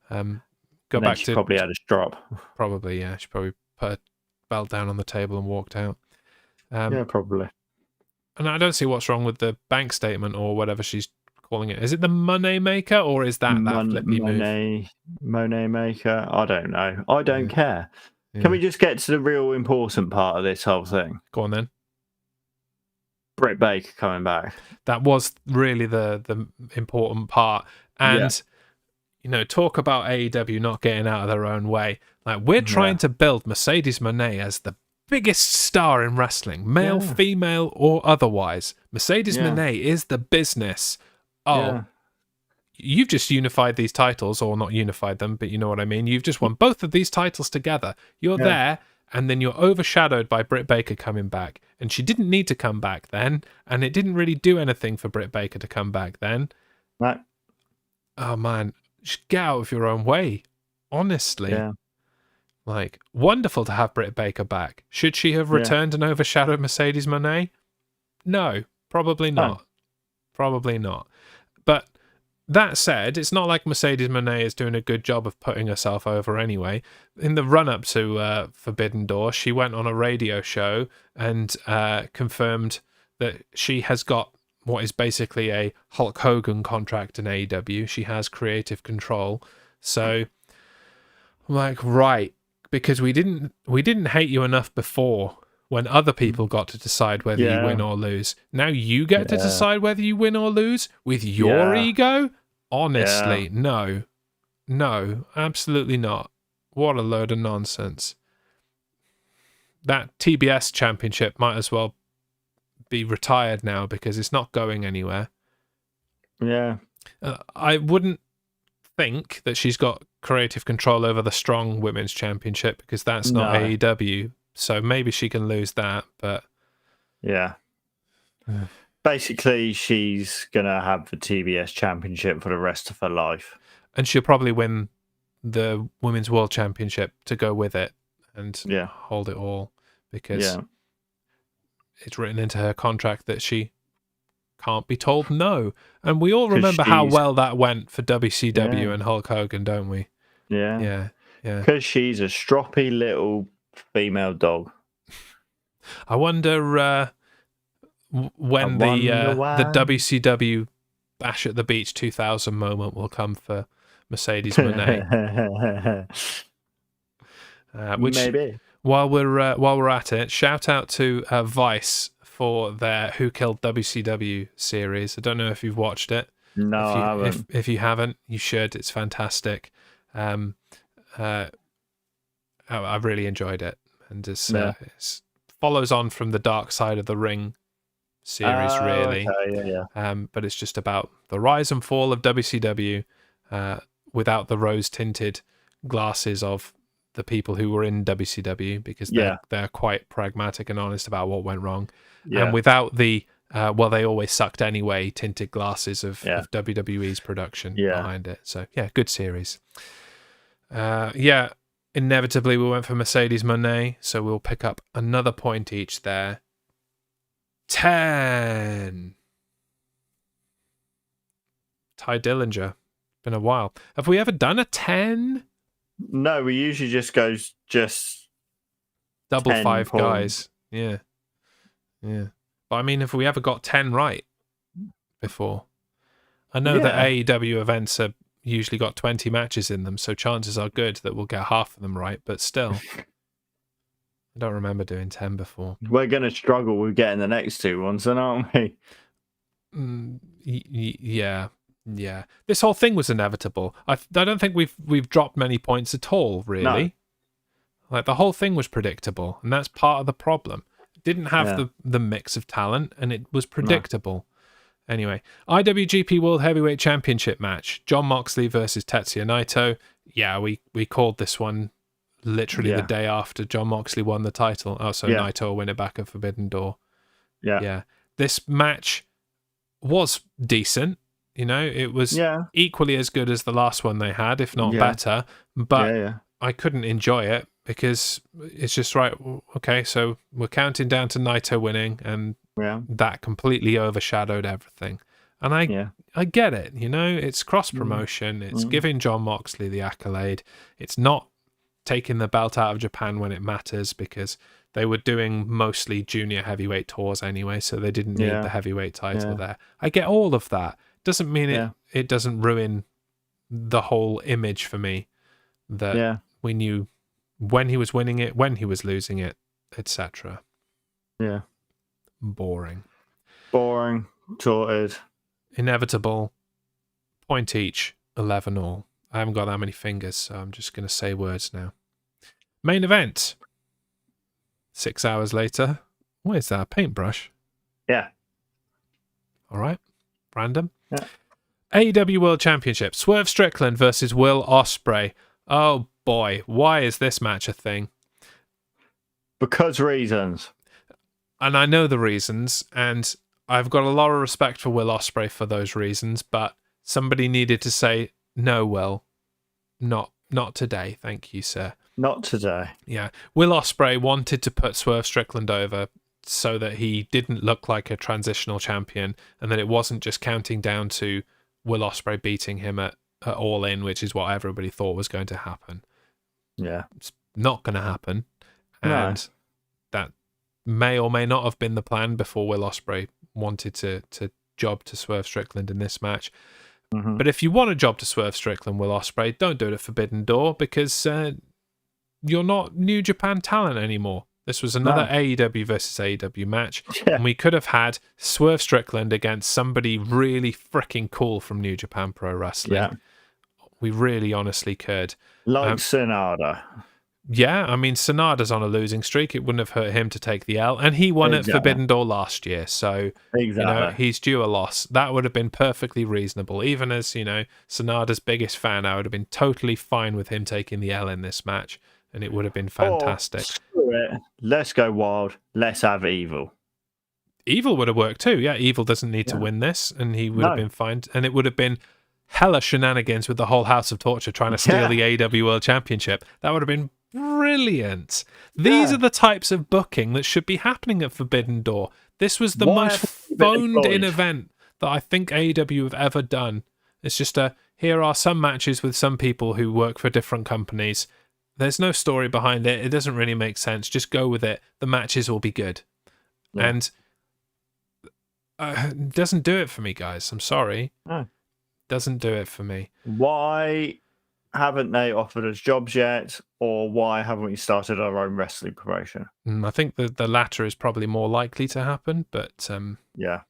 Go back to probably had a drop. Probably, yeah. She probably put her belt down on the table and walked out. Yeah, probably. And I don't see what's wrong with the bank statement or whatever she's calling it. Is it the money maker or is that flippy move? Money maker? I don't know. I don't care. Yeah. Can we just get to the real important part of this whole thing? Go on then. Britt Baker coming back. That was really the important part. And, talk about AEW not getting out of their own way. Like, we're trying to build Mercedes Moné as the biggest star in wrestling, male, female, or otherwise. Mercedes Moné is the business. You've just unified these titles, or not unified them, but you know what I mean. You've just won both of these titles together. You're there, and then you're overshadowed by Britt Baker coming back. And she didn't need to come back then, and it didn't really do anything for Britt Baker to come back then. Right. Oh, man. Just get out of your own way. Honestly. Yeah. Like, wonderful to have Britt Baker back. Should she have returned and overshadowed Mercedes Moné? No, probably not. Oh. Probably not. But that said, it's not like Mercedes Moné is doing a good job of putting herself over anyway. In the run-up to Forbidden Door, she went on a radio show and confirmed that she has got what is basically a Hulk Hogan contract in AEW. She has creative control. So, like, right, because we didn't hate you enough before when other people got to decide whether you win or lose. Now you get to decide whether you win or lose with your ego? Honestly, no. No, absolutely not. What a load of nonsense. That TBS championship might as well be retired now because it's not going anywhere. Yeah. I wouldn't think that she's got creative control over the Strong Women's Championship because that's not AEW. So maybe she can lose that, but... Yeah. Basically, she's going to have the TBS Championship for the rest of her life. And she'll probably win the Women's World Championship to go with it and hold it all because it's written into her contract that she can't be told no. And we all remember how well that went for WCW and Hulk Hogan, don't we? Yeah. Yeah. Yeah. Because she's a stroppy little female dog. I wonder when the WCW Bash at the Beach 2000 moment will come for Mercedes Moné. Which, maybe. While we're at it, shout out to Vice for their Who Killed WCW series. I don't know if you've watched it. No, I haven't. If you haven't, you should. It's fantastic. I've really enjoyed it, and it follows on from the Dark Side of the Ring series, really. Okay, but it's just about the rise and fall of WCW without the rose-tinted glasses of the people who were in WCW, because they're quite pragmatic and honest about what went wrong, and without the they always sucked anyway tinted glasses of WWE's production behind it. So good series. Inevitably we went for Mercedes Moné, so we'll pick up another point each there. 10. Ty Dillinger. Been a while. Have we ever done a 10? No, we usually just go double 5 guys. Yeah. But I mean, have we ever got 10 right before? I know that AEW events are usually got 20 matches in them, so chances are good that we'll get half of them right, but still. I don't remember doing 10 before. We're going to struggle with getting the next 2 ones, then, aren't we? Yeah. This whole thing was inevitable. I don't think we've dropped many points at all, really. No. Like, the whole thing was predictable, and that's part of the problem. It didn't have the mix of talent, and it was predictable. No. Anyway, IWGP World Heavyweight Championship match. Jon Moxley versus Tetsuya Naito. Yeah, we called this one literally the day after Jon Moxley won the title. Oh, so Naito will win it back at Forbidden Door. Yeah. This match was decent. You know, it was equally as good as the last one they had, if not better. But I couldn't enjoy it because it's just right. Okay, so we're counting down to Naito winning, and that completely overshadowed everything. And I get it. You know, it's cross promotion. It's giving Jon Moxley the accolade. It's not taking the belt out of Japan when it matters, because they were doing mostly junior heavyweight tours anyway, so they didn't need the heavyweight title there. I get all of that. Doesn't mean it doesn't ruin the whole image for me that we knew when he was winning it, when he was losing it, etc. Yeah. Boring. Sorted. Inevitable. Point each, 11 all. I haven't got that many fingers, so I'm just going to say words now. Main event. 6 hours later. What is that? A paintbrush? Yeah. All right. Random. Yeah. AEW World Championship. Swerve Strickland versus Will Ospreay. Oh boy, why is this match a thing? Because reasons. And I know the reasons, and I've got a lot of respect for Will Ospreay for those reasons, but somebody needed to say, no, Will, not today, thank you, sir. Not today. Yeah. Will Ospreay wanted to put Swerve Strickland over so that he didn't look like a transitional champion, and that it wasn't just counting down to Will Ospreay beating him at All In, which is what everybody thought was going to happen. Yeah. It's not going to happen. And that may or may not have been the plan before Will Ospreay wanted to job to Swerve Strickland in this match. Mm-hmm. But if you want a job to Swerve Strickland, Will Ospreay, don't do it at Forbidden Door, because you're not New Japan talent anymore. This was another AEW versus AEW match, and we could have had Swerve Strickland against somebody really freaking cool from New Japan Pro Wrestling. Yeah. We really honestly could. Like Sonada. Yeah, I mean, Sonada's on a losing streak. It wouldn't have hurt him to take the L, and he won at Forbidden Door last year, so you know, he's due a loss. That would have been perfectly reasonable. Even as, you know, Sonada's biggest fan, I would have been totally fine with him taking the L in this match, and it would have been fantastic. Screw it. Let's go wild. Let's have Evil. Evil would have worked too. Yeah, Evil doesn't need to win this, and he would have been fine. And it would have been hella shenanigans with the whole House of Torture trying to steal the AEW World Championship. That would have been brilliant. These are the types of booking that should be happening at Forbidden Door. This was the most phoned-in event that I think AEW have ever done. It's just here are some matches with some people who work for different companies. There's no story behind it. It doesn't really make sense. Just go with it. The matches will be good. Yeah. And it doesn't do it for me, guys. I'm sorry. No. Doesn't do it for me. Why haven't they offered us jobs yet, or why haven't we started our own wrestling promotion? I think the latter is probably more likely to happen, but yeah,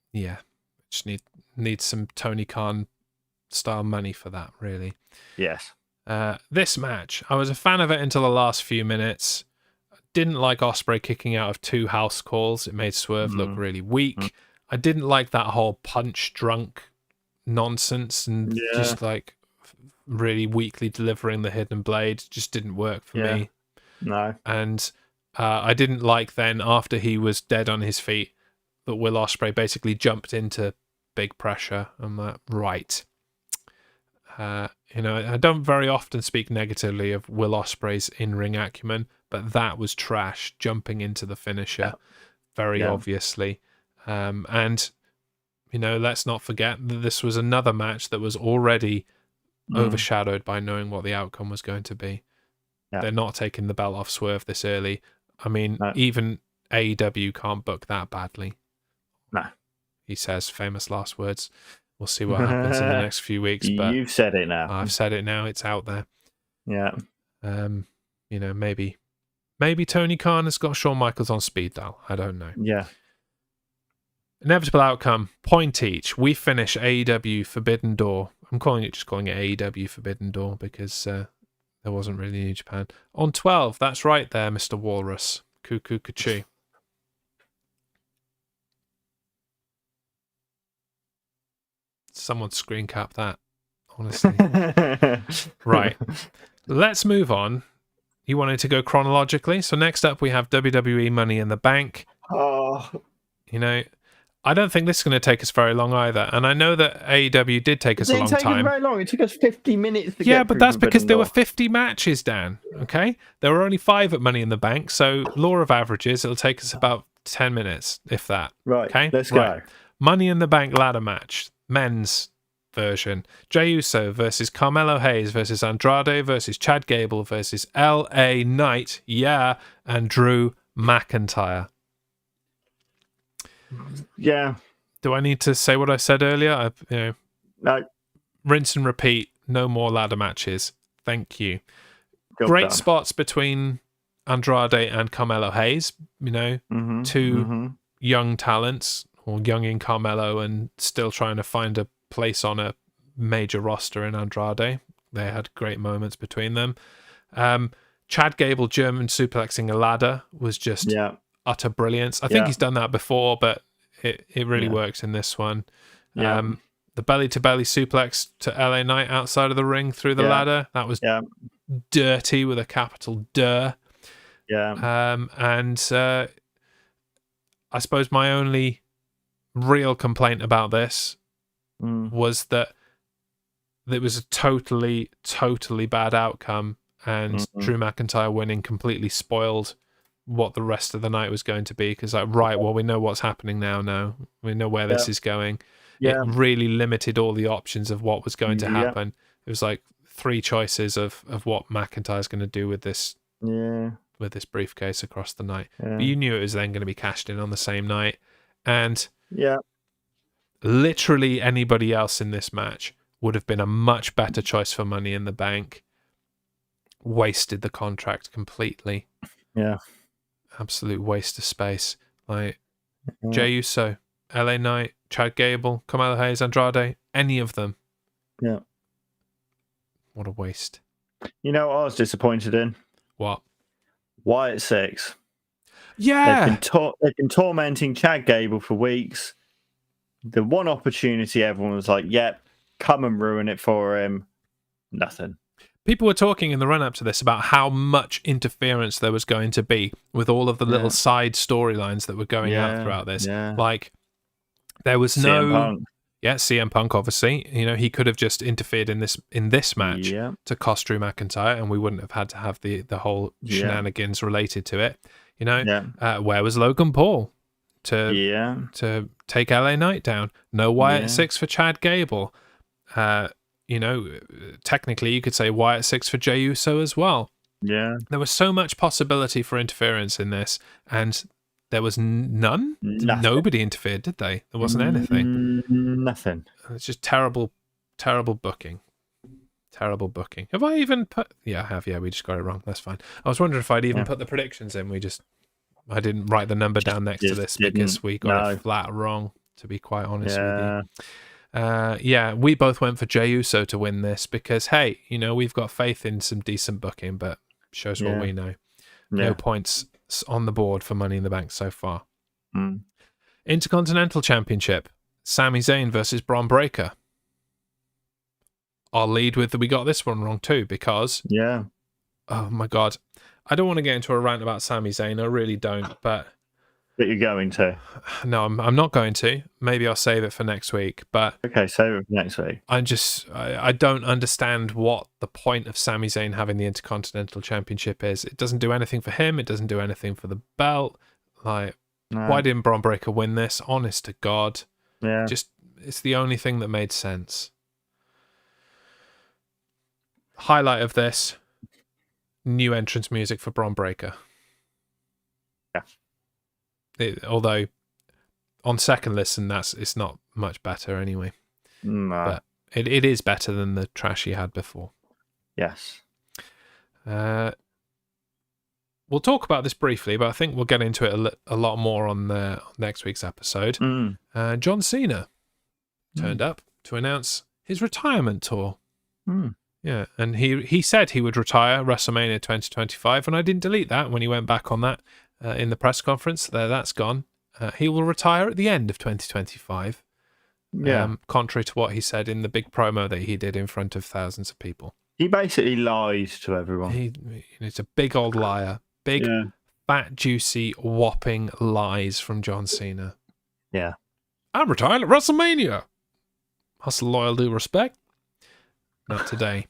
just need some Tony Khan style money for that, really. Yes. This match, I was a fan of it until the last few minutes. Didn't like Ospreay kicking out of 2 house calls. It made Swerve look really weak. I didn't like that whole punch drunk nonsense, and just like really weakly delivering the hidden blade just didn't work for me. No. And I didn't like then, after he was dead on his feet, that Will Ospreay basically jumped into big pressure. I'm like, right. You know, I don't very often speak negatively of Will Ospreay's in-ring acumen, but that was trash, jumping into the finisher, very obviously. And, you know, let's not forget that this was another match that was already overshadowed by knowing what the outcome was going to be. Yeah. They're not taking the belt off Swerve this early. I mean, even AEW can't book that badly. No. He says famous last words. We'll see what happens in the next few weeks. But you've said it now. I've said it now. It's out there. Yeah. You know, maybe Tony Khan has got Shawn Michaels on speed dial. I don't know. Yeah. Inevitable outcome, point each. We finish AEW Forbidden Door. I'm calling it AEW Forbidden Door because there wasn't really New Japan. On 12, that's right there, Mr. Walrus. Cuckoo Kachu. Someone screen cap that, honestly. Right. Let's move on. You wanted to go chronologically. So next up we have WWE Money in the Bank. Oh. You know, I don't think this is going to take us very long either. And I know that AEW did take us a long time. It didn't take us very long. It took us 50 minutes to get Yeah, but that's because there were 50 matches, Dan. Okay? There were only 5 at Money in the Bank. So, law of averages, it'll take us about 10 minutes, if that. Right. Okay? Let's go. Money in the Bank ladder match. Men's version. Jey Uso versus Carmelo Hayes versus Andrade versus Chad Gable versus LA Knight. Yeah. And Drew McIntyre. Yeah. Do I need to say what I said earlier? No. Rinse and repeat. No more ladder matches. Thank you. Great spots between Andrade and Carmelo Hayes. Two young talents, or young in Carmelo, and still trying to find a place on a major roster in Andrade. They had great moments between them. Chad Gable German suplexing a ladder was just utter brilliance. I think he's done that before, but it really works in this one. The belly-to-belly suplex to LA Knight outside of the ring through the ladder, that was dirty with a capital dir. And I suppose my only real complaint about this was that it was a totally, totally bad outcome, and Drew McIntyre winning completely spoiled what the rest of the night was going to be, because we know what's happening now. We know where this is going. It really limited all the options of what was going to happen. It was like 3 choices of what McIntyre's going to do with this with this briefcase across the night. But you knew it was then going to be cashed in on the same night. And literally anybody else in this match would have been a much better choice for Money in the Bank. Wasted the contract completely. Absolute waste of space. Like Jey Uso, LA Knight, Chad Gable, Carmelo Hayes, Andrade, any of them. What a waste. You know what I was disappointed in? What? Wyatt Six. Yeah. They've been tormenting Chad Gable for weeks. The one opportunity, everyone was like, yep, come and ruin it for him. Nothing. People were talking in the run-up to this about how much interference there was going to be with all of the little side storylines that were going out throughout this. Like, there was CM Punk. CM Punk, obviously. He could have just interfered in this match to cost Drew McIntyre, and we wouldn't have had to have the whole shenanigans related to it. Where was Logan Paul to take LA Knight down? No Wyatt Six for Chad Gable. Technically you could say Wyatt Six for Jey Uso as well. There was so much possibility for interference in this, and there was none. Nothing. Nobody interfered, did they? There wasn't anything. Nothing. It's just terrible booking. Terrible booking. Have I even put... Yeah, I have. Yeah, we just got it wrong. That's fine. I was wondering if I'd even put the predictions in. I didn't write the number down next to this because we got it flat wrong, to be quite honest with you. We both went for Jey Uso to win this because, hey, we've got faith in some decent booking, but shows what we know. No points on the board for Money in the Bank so far. Intercontinental Championship, Sami Zayn versus Bron Breakker. I'll lead with we got this one wrong too, because oh my god, I don't want to get into a rant about Sami Zayn. I really don't, but you're going to. No, I'm not going to. Maybe I'll save it for next week. But okay, save it for next week. I don't understand what the point of Sami Zayn having the Intercontinental Championship is. It doesn't do anything for him. It doesn't do anything for the belt. Like, why didn't Bron Breakker win this? Honest to God. Just, it's the only thing that made sense. Highlight of this, new entrance music for Bron Breakker. Although on second listen, it's not much better anyway. But it is better than the trash he had before. Yes. We'll talk about this briefly, but I think we'll get into it a lot more on next week's episode. John Cena turned up to announce his retirement tour. Yeah, and he said he would retire WrestleMania 2025, and I didn't delete that when he went back on that in the press conference. That's gone. He will retire at the end of 2025. Contrary to what he said in the big promo that he did in front of thousands of people. He basically lied to everyone. It's a big old liar. Fat, juicy, whopping lies from John Cena. Yeah. I'm retired at WrestleMania. Hustle, loyalty, respect. Not today.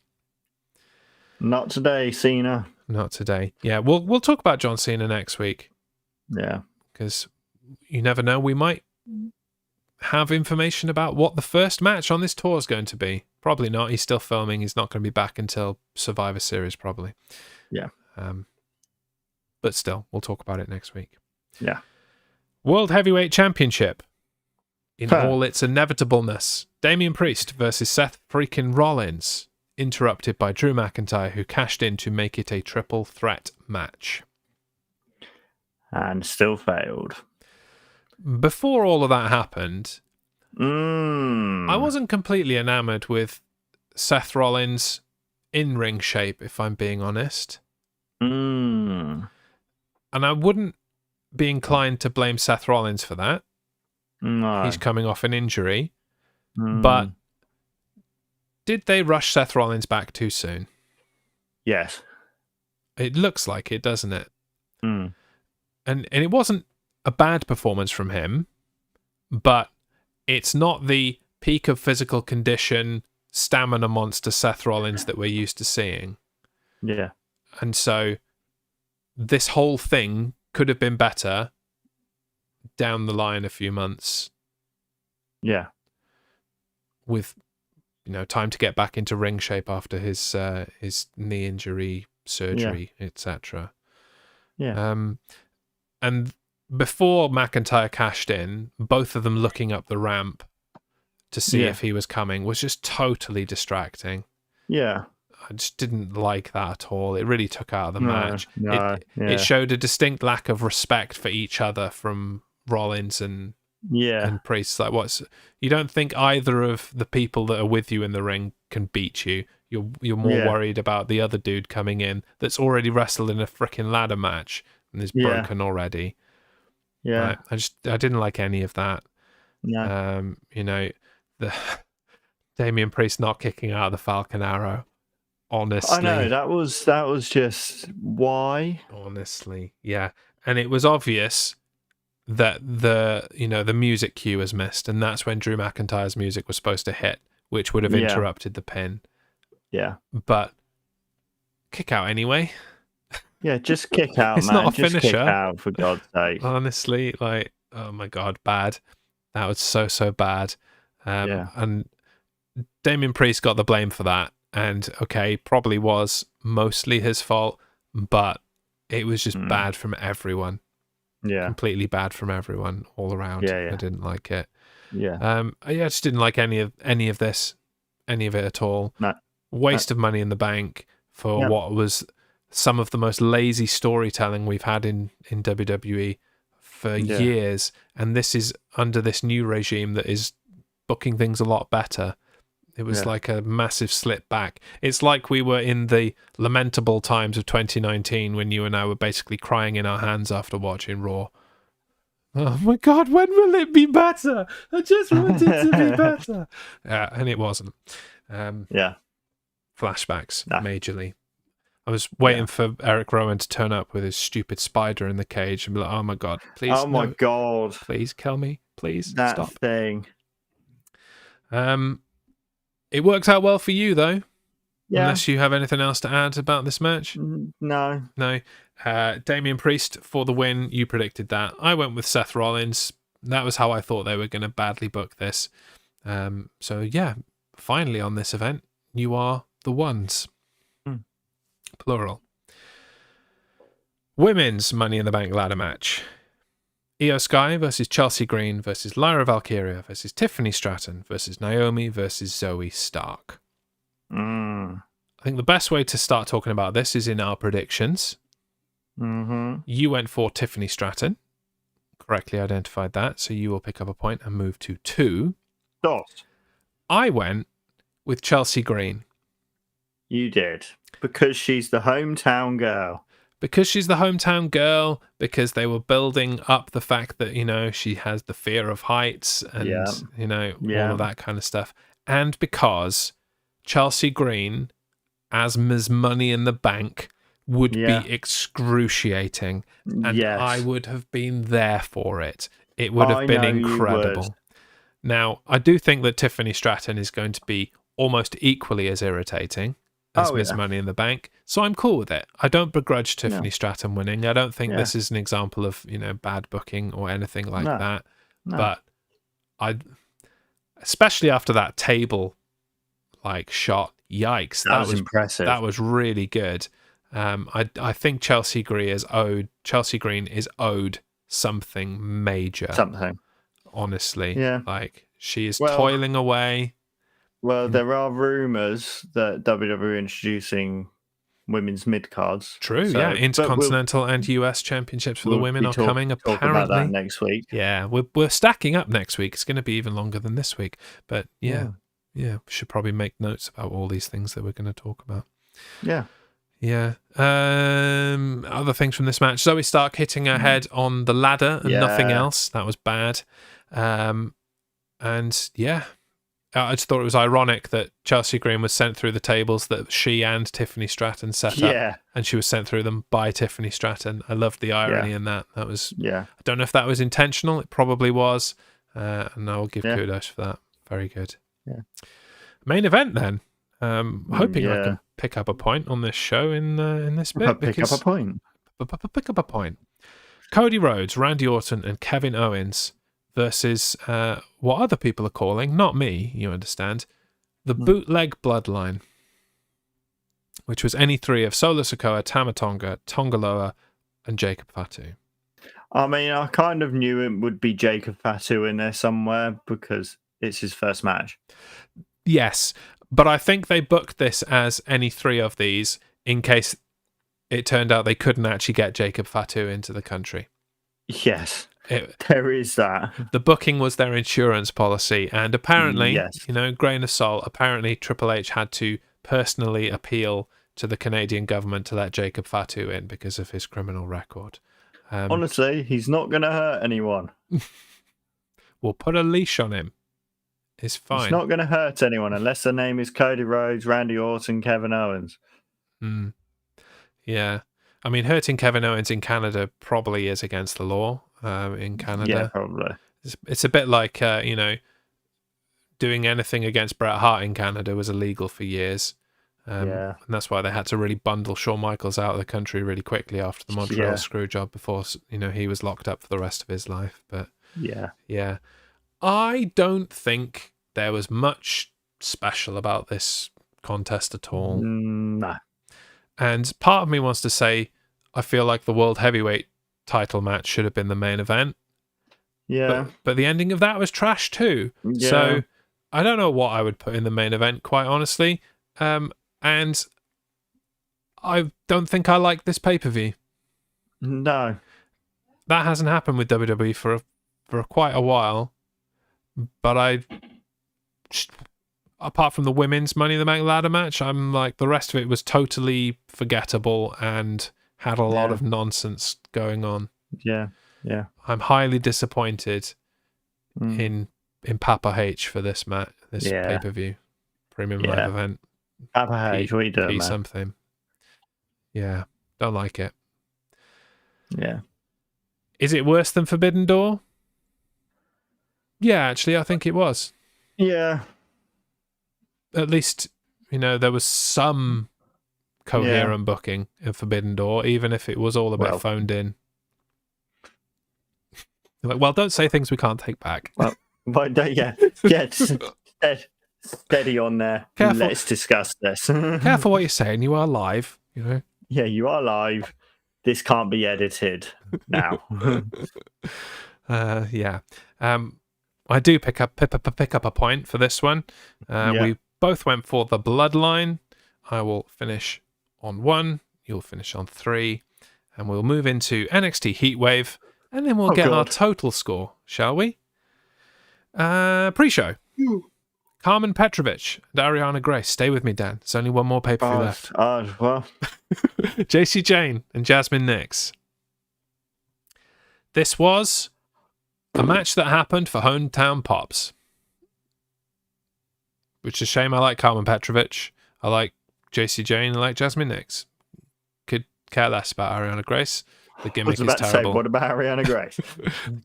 Not today, Cena. Not today. Yeah, we'll talk about John Cena next week. Yeah. Because you never know, we might have information about what the first match on this tour is going to be. Probably not. He's still filming. He's not going to be back until Survivor Series, probably. Yeah. But still, we'll talk about it next week. Yeah. World Heavyweight Championship. In all its inevitableness. Damian Priest versus Seth freaking Rollins. Interrupted by Drew McIntyre, who cashed in to make it a triple threat match. And still failed. Before all of that happened, I wasn't completely enamored with Seth Rollins' in-ring shape, if I'm being honest. And I wouldn't be inclined to blame Seth Rollins for that. No. He's coming off an injury. But did they rush Seth Rollins back too soon? Yes. It looks like it, doesn't it? And it wasn't a bad performance from him, but it's not the peak of physical condition, stamina monster Seth Rollins that we're used to seeing. Yeah. And so this whole thing could have been better down the line a few months. Yeah. With, time to get back into ring shape after his knee injury, surgery, etc. Yeah. And before McIntyre cashed in, both of them looking up the ramp to see if he was coming was just totally distracting. Yeah. I just didn't like that at all. It really took out of the match. It showed a distinct lack of respect for each other from Rollins and Priest. Like, you don't think either of the people that are with you in the ring can beat you. You're more worried about the other dude coming in that's already wrestled in a freaking ladder match and is broken already. Yeah. Right? I didn't like any of that. No. The Damian Priest not kicking out of the Falcon Arrow. Honestly, I know that was just why. Honestly, yeah, and it was obvious that the music cue was missed, and that's when Drew McIntyre's music was supposed to hit, which would have interrupted the pin. Yeah, but kick out anyway. Yeah, just kick out. It's man. not a just finisher. Kick out, for God's sake. Honestly, oh my God, bad. That was so bad. And Damian Priest got the blame for that. And probably was mostly his fault, but it was just bad from everyone. Yeah, completely bad from everyone all around. I didn't like it. I just didn't like any of this, any of it at all. No. Waste of money in the bank for what was some of the most lazy storytelling we've had in WWE for years, and this is under this new regime that is booking things a lot better. It was like a massive slip back. It's like we were in the lamentable times of 2019 when you and I were basically crying in our hands after watching Raw. Oh my God, when will it be better? I just want it to be better. And it wasn't. Flashbacks, majorly. I was waiting for Eric Rowan to turn up with his stupid spider in the cage and be like, oh my God, please. Oh my God. Please kill me. Please stop. That thing. It worked out well for you, though. Yeah. Unless you have anything else to add about this match. No. Damian Priest for the win. You predicted that. I went with Seth Rollins. That was how I thought they were going to badly book this. Finally on this event, you are the ones. Plural. Women's Money in the Bank ladder match. Io Sky versus Chelsea Green versus Lyra Valkyria versus Tiffany Stratton versus Naomi versus Zoe Stark. I think the best way to start talking about this is in our predictions. You went for Tiffany Stratton. Correctly identified that, so you will pick up a point and move to 2. I went with Chelsea Green. You did. Because she's the hometown girl. Because they were building up the fact that, she has the fear of heights and, all of that kind of stuff. And because Chelsea Green, as Ms. Money in the Bank, would be excruciating. And I would have been there for it. It would have been incredible. Now, I do think that Tiffany Stratton is going to be almost equally as irritating as Miss Money in the Bank, so I'm cool with it. I don't begrudge Tiffany Stratton winning. I don't think this is an example of, bad booking or anything like that. No. But especially after that table shot, yikes, that was impressive. That was really good. I think Chelsea Green is owed something major. Something. Honestly. Yeah. She is toiling away. Well, there are rumours that WWE are introducing women's mid-cards. True, so, yeah. Intercontinental and US championships for the women are coming, apparently. Talk about that next week. Yeah, we're stacking up next week. It's going to be even longer than this week. But yeah, we should probably make notes about all these things that we're going to talk about. Yeah. Yeah. Other things from this match. Zoe Stark hitting her head on the ladder and nothing else. That was bad. And yeah, I just thought it was ironic that Chelsea Green was sent through the tables that she and Tiffany Stratton set up, and she was sent through them by Tiffany Stratton. I loved the irony in that. That was, I don't know if that was intentional. It probably was, and I will give kudos for that. Very good. Yeah. Main event then. Hoping I can pick up a point on this show in this bit. Pick up a point. Pick up a point. Cody Rhodes, Randy Orton, and Kevin Owens versus what other people are calling, not me, you understand, the Bootleg Bloodline, which was any three of Solo Sikoa, Tama Tonga, Tongaloa, and Jacob Fatu. I mean, I kind of knew it would be Jacob Fatu in there somewhere because it's his first match. Yes, but I think they booked this as any three of these in case it turned out they couldn't actually get Jacob Fatu into the country. Yes. There is that. The booking was their insurance policy, and apparently, grain of salt, apparently Triple H had to personally appeal to the Canadian government to let Jacob Fatu in because of his criminal record. Honestly, he's not going to hurt anyone. We'll put a leash on him. It's fine. It's not going to hurt anyone unless the name is Cody Rhodes, Randy Orton, Kevin Owens. Yeah. I mean, hurting Kevin Owens in Canada probably is against the law in Canada. Yeah, probably. It's a bit like, doing anything against Bret Hart in Canada was illegal for years. And that's why they had to really bundle Shawn Michaels out of the country really quickly after the Montreal screw job before, he was locked up for the rest of his life. But yeah. I don't think there was much special about this contest at all. No. And part of me wants to say, I feel like the World Heavyweight title match should have been the main event. Yeah. But the ending of that was trash too. Yeah. So I don't know what I would put in the main event, quite honestly. And I don't think I like this pay-per-view. No. That hasn't happened with WWE for quite a while. But apart from the women's Money in the Bank ladder match, I'm like, the rest of it was totally forgettable and had a lot of nonsense going on. Yeah. I'm highly disappointed in Papa H for this pay-per-view. Premium live event. Papa H, what are you doing, man? Something. Yeah, don't like it. Yeah. Is it worse than Forbidden Door? Yeah, actually, I think it was. Yeah. At least, there was some coherent booking in Forbidden Door, even if it was all a bit phoned in. Don't say things we can't take back. Steady on there. Careful. Let's discuss this. Careful what you're saying. You are live, Yeah, you are live. This can't be edited now. Yeah. I do pick up a point for this one. We both went for the Bloodline. I will finish on 1. You'll finish on 3. And we'll move into NXT Heatwave. And then we'll get our total score, shall we? Pre-show. Carmen Petrovic and Ariana Grace. Stay with me, Dan. There's only one more pay-per-view left. Well. JC Jane and Jasmine Nix. This was a match that happened for Hometown Pops. Which is a shame. I like Carmen Petrovic. I like JC Jane. I like Jasmine Nix. Could care less about Ariana Grace. The gimmick is terrible. What about Ariana Grace?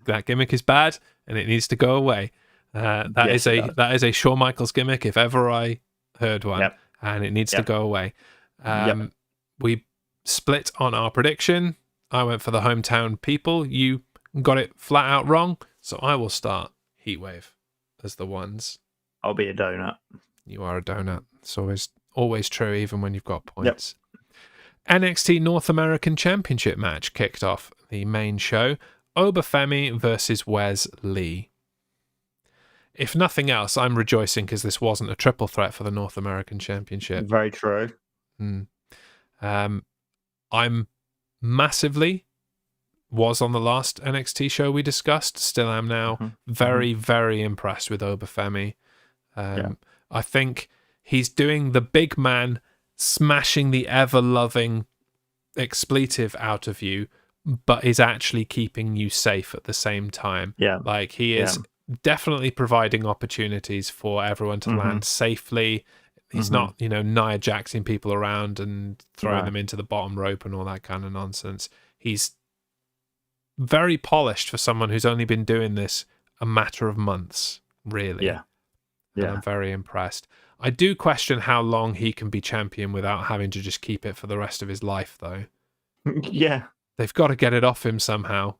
That gimmick is bad and it needs to go away. That is a Shawn Michaels gimmick if ever I heard one, and it needs to go away. We split on our prediction. I went for the hometown people. You got it flat out wrong, so I will start Heatwave as the ones. I'll be a donut. You are a donut. It's always true, even when you've got points. NXT North American Championship match kicked off the main show. Obafemi versus Wes Lee. If nothing else, I'm rejoicing because this wasn't a triple threat for the North American Championship. Very true. I'm massively was on the last NXT show we discussed. Still am now. Very, very impressed with Obafemi. I think he's doing the big man smashing the ever-loving expletive out of you, but is actually keeping you safe at the same time. Like he is definitely providing opportunities for everyone to land safely. He's not, Nia Jaxing people around and throwing them into the bottom rope and all that kind of nonsense. He's very polished for someone who's only been doing this a matter of months, really. Yeah. I'm very impressed. I do question how long he can be champion without having to just keep it for the rest of his life, though. Yeah. They've got to get it off him somehow.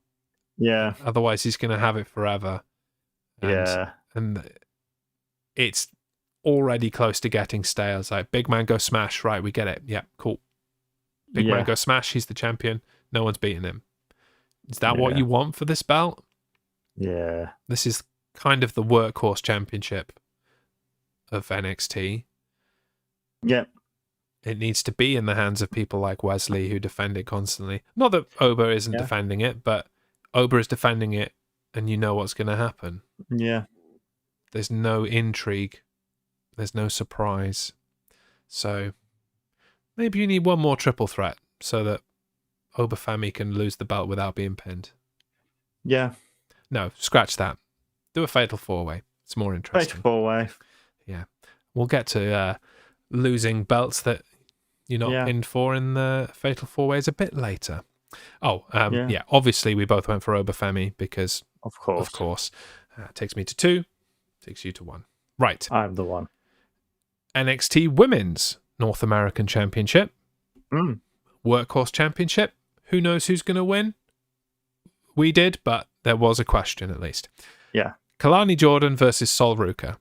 Yeah. Otherwise, he's going to have it forever. And it's already close to getting stale. It's like, big man go smash. Right, we get it. Yeah, cool. Big man go smash. He's the champion. No one's beating him. Is that what you want for this belt? Yeah. This is kind of the workhorse championship of NXT. Yep. It needs to be in the hands of people like Wesley who defend it constantly. Not that Oba isn't defending it, but Oba is defending it and you know what's going to happen. Yeah. There's no intrigue. There's no surprise. So maybe you need one more triple threat so that Obafemi can lose the belt without being pinned. Yeah. No, scratch that. Do a fatal four-way. It's more interesting. Fatal four-way. Yeah. We'll get to losing belts that you're not pinned for in the fatal four-ways a bit later. Obviously we both went for Obafemi because of course. Takes me to 2, takes you to 1. Right. I'm the one. NXT Women's North American Championship. Workhorse Championship. Who knows who's going to win? We did, but there was a question at least. Yeah. Kalani Jordan versus Sol Ruka.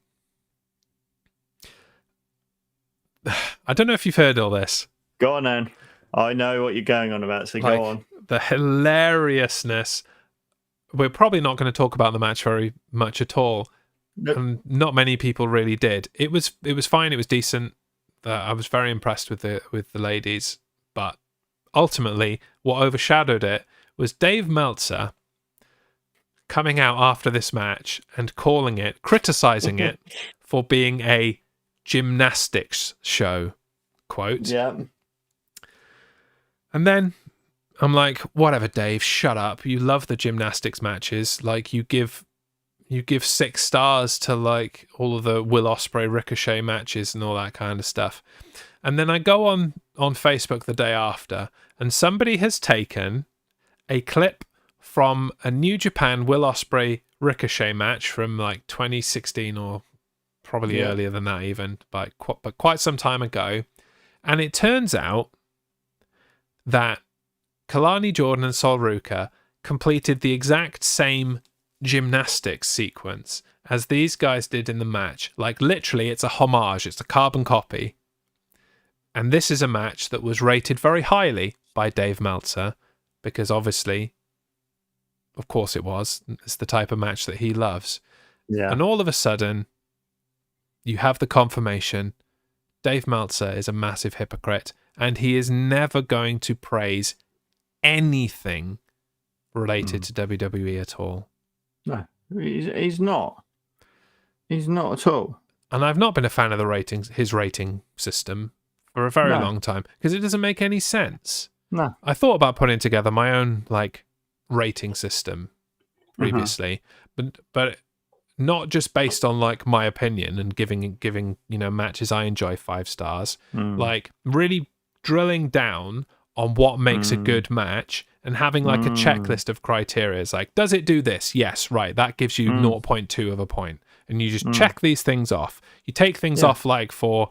I don't know if you've heard all this. Go on, then. I know what you're going on about, so go on. The hilariousness. We're probably not going to talk about the match very much at all. Nope. And not many people really did. It was fine. It was decent. I was very impressed with the ladies. But ultimately, what overshadowed it was Dave Meltzer coming out after this match and calling it, criticizing it for being a gymnastics show, quote. Yeah. And then I'm like, whatever, Dave, shut up. You love the gymnastics matches. Like you give 6 stars to like all of the Will Ospreay Ricochet matches and all that kind of stuff. And then I go on Facebook the day after, and somebody has taken a clip from a New Japan Will Ospreay Ricochet match from like 2016 or probably earlier than that even, but quite some time ago. And it turns out that Kalani Jordan and Sol Ruka completed the exact same gymnastics sequence as these guys did in the match. Like literally, it's a homage. It's a carbon copy. And this is a match that was rated very highly by Dave Meltzer because obviously, of course it was. It's the type of match that he loves. Yeah. And all of a sudden, you have the confirmation Dave Meltzer is a massive hypocrite and he is never going to praise anything related to WWE at all. No, he's not. He's not at all. And I've not been a fan of his rating system for a very long time because it doesn't make any sense. No. I thought about putting together my own like rating system previously, but not just based on like my opinion and giving matches I enjoy 5 stars. Like really drilling down on what makes a good match and having like a checklist of criteria. It's like, does it do this? Yes, right. That gives you 0.2 of a point. and you just check these things off. You take things off like for,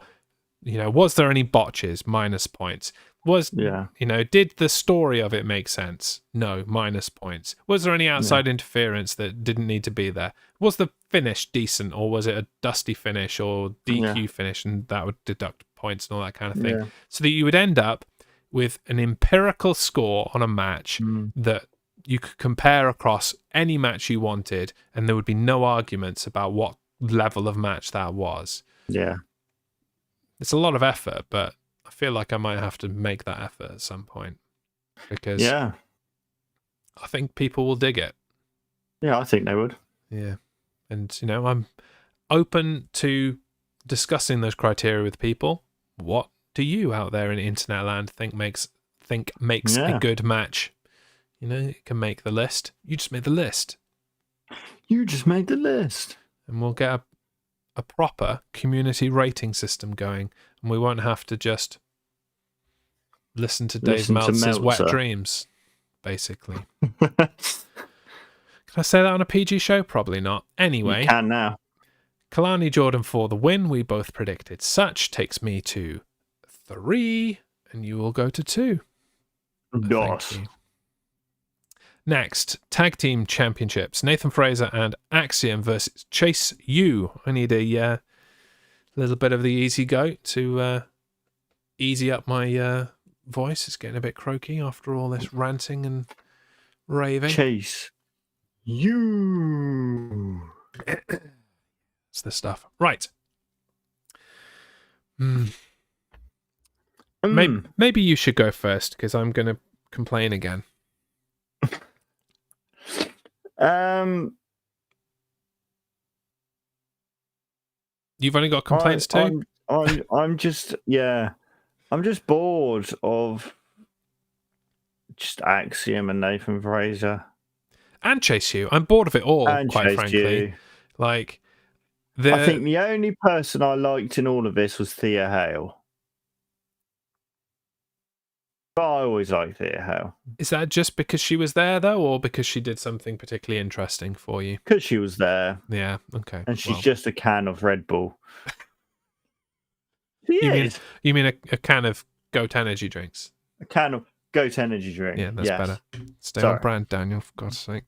was there any botches? Minus points. Did the story of it make sense? No, minus points. Was there any outside interference that didn't need to be there? Was the finish decent, or was it a dusty finish or DQ finish, and that would deduct points and all that kind of thing? So that you would end up with an empirical score on a match that you could compare across any match you wanted, and there would be no arguments about what level of match that was. Yeah. It's a lot of effort, but I feel like I might have to make that effort at some point, because I think people will dig it. Yeah, I think they would. Yeah. And, I'm open to discussing those criteria with people. What do you out there in internet land think makes a good match? It can make the list. You just made the list. And we'll get a proper community rating system going, and we won't have to just listen to Dave Meltzer's wet dreams, basically. Can I say that on a PG show? Probably not. Anyway. You can now. Kalani Jordan for the win. We both predicted such. Takes me to 3, and you will go to 2. Yes. Next, Tag Team Championships. Nathan Fraser and Axiom versus Chase U. I need a little bit of the easy go to easy up my voice. It's getting a bit croaky after all this ranting and raving. Chase U. It's the stuff. Right. Maybe you should go first, because I'm going to complain again. You've only got complaints too? I'm just bored of just Axiom and Nathan Fraser. And Chase U. I'm bored of it all, and quite frankly. Like, I think the only person I liked in all of this was Thea Hale. But I always liked Thea Hale. Is that just because she was there, though, or because she did something particularly interesting for you? Because she was there. Yeah, okay. And she's just a can of Red Bull. You mean a can of Goat energy drinks? A can of Goat energy drink. Yeah, that's better. Stay on brand, Daniel, for God's sake.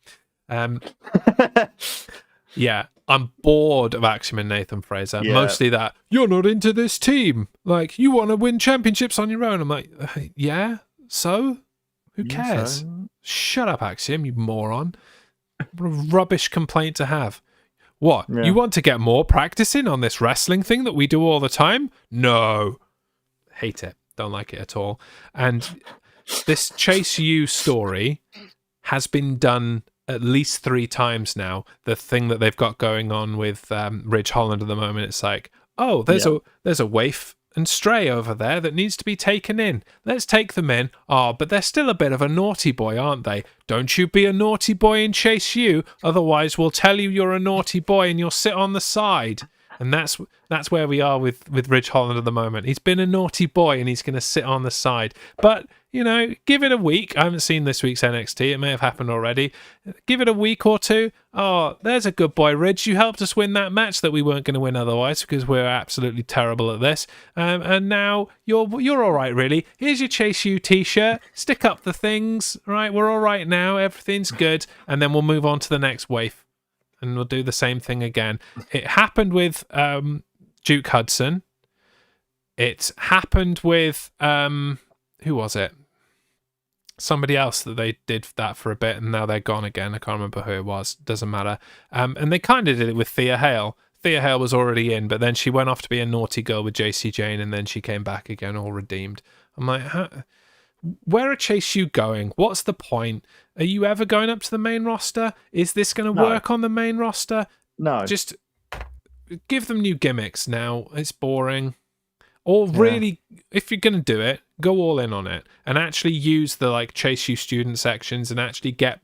Yeah, I'm bored of Axiom and Nathan Fraser. Yeah. Mostly that, you're not into this team. Like, you want to win championships on your own. I'm like, yeah, so? Who cares? Shut up, Axiom, you moron. What a rubbish complaint to have. What? Yeah. You want to get more practice in on this wrestling thing that we do all the time? No. Hate it. Don't like it at all. And this Chase U story has been done at least 3 times now. The thing that they've got going on with Ridge Holland at the moment, it's like, oh, there's a waif and stray over there that needs to be taken in. Let's take them in. Oh, but they're still a bit of a naughty boy, aren't they? Don't you be a naughty boy and Chase U, otherwise we'll tell you you're a naughty boy and you'll sit on the side. And that's where we are with Ridge Holland at the moment. He's been a naughty boy and he's going to sit on the side. But, give it a week. I haven't seen this week's NXT. It may have happened already. Give it a week or 2. Oh, there's a good boy, Ridge. You helped us win that match that we weren't going to win otherwise because we're absolutely terrible at this. And now you're all right, really. Here's your Chase U t-shirt. Stick up the things. Right, we're all right now. Everything's good. And then we'll move on to the next waif. And we'll do the same thing again. It happened with Duke Hudson. It happened with who was it? Somebody else that they did that for a bit, and now they're gone again. I can't remember who it was. Doesn't matter. And they kind of did it with Thea Hale. Thea Hale was already in, but then she went off to be a naughty girl with JC Jane, and then she came back again, all redeemed. I'm like, where are Chase U going? What's the point? Are you ever going up to the main roster? Is this going to work on the main roster? No. Just give them new gimmicks now. It's boring. Or really, if you're going to do it, go all in on it and actually use the Chase U student sections and actually get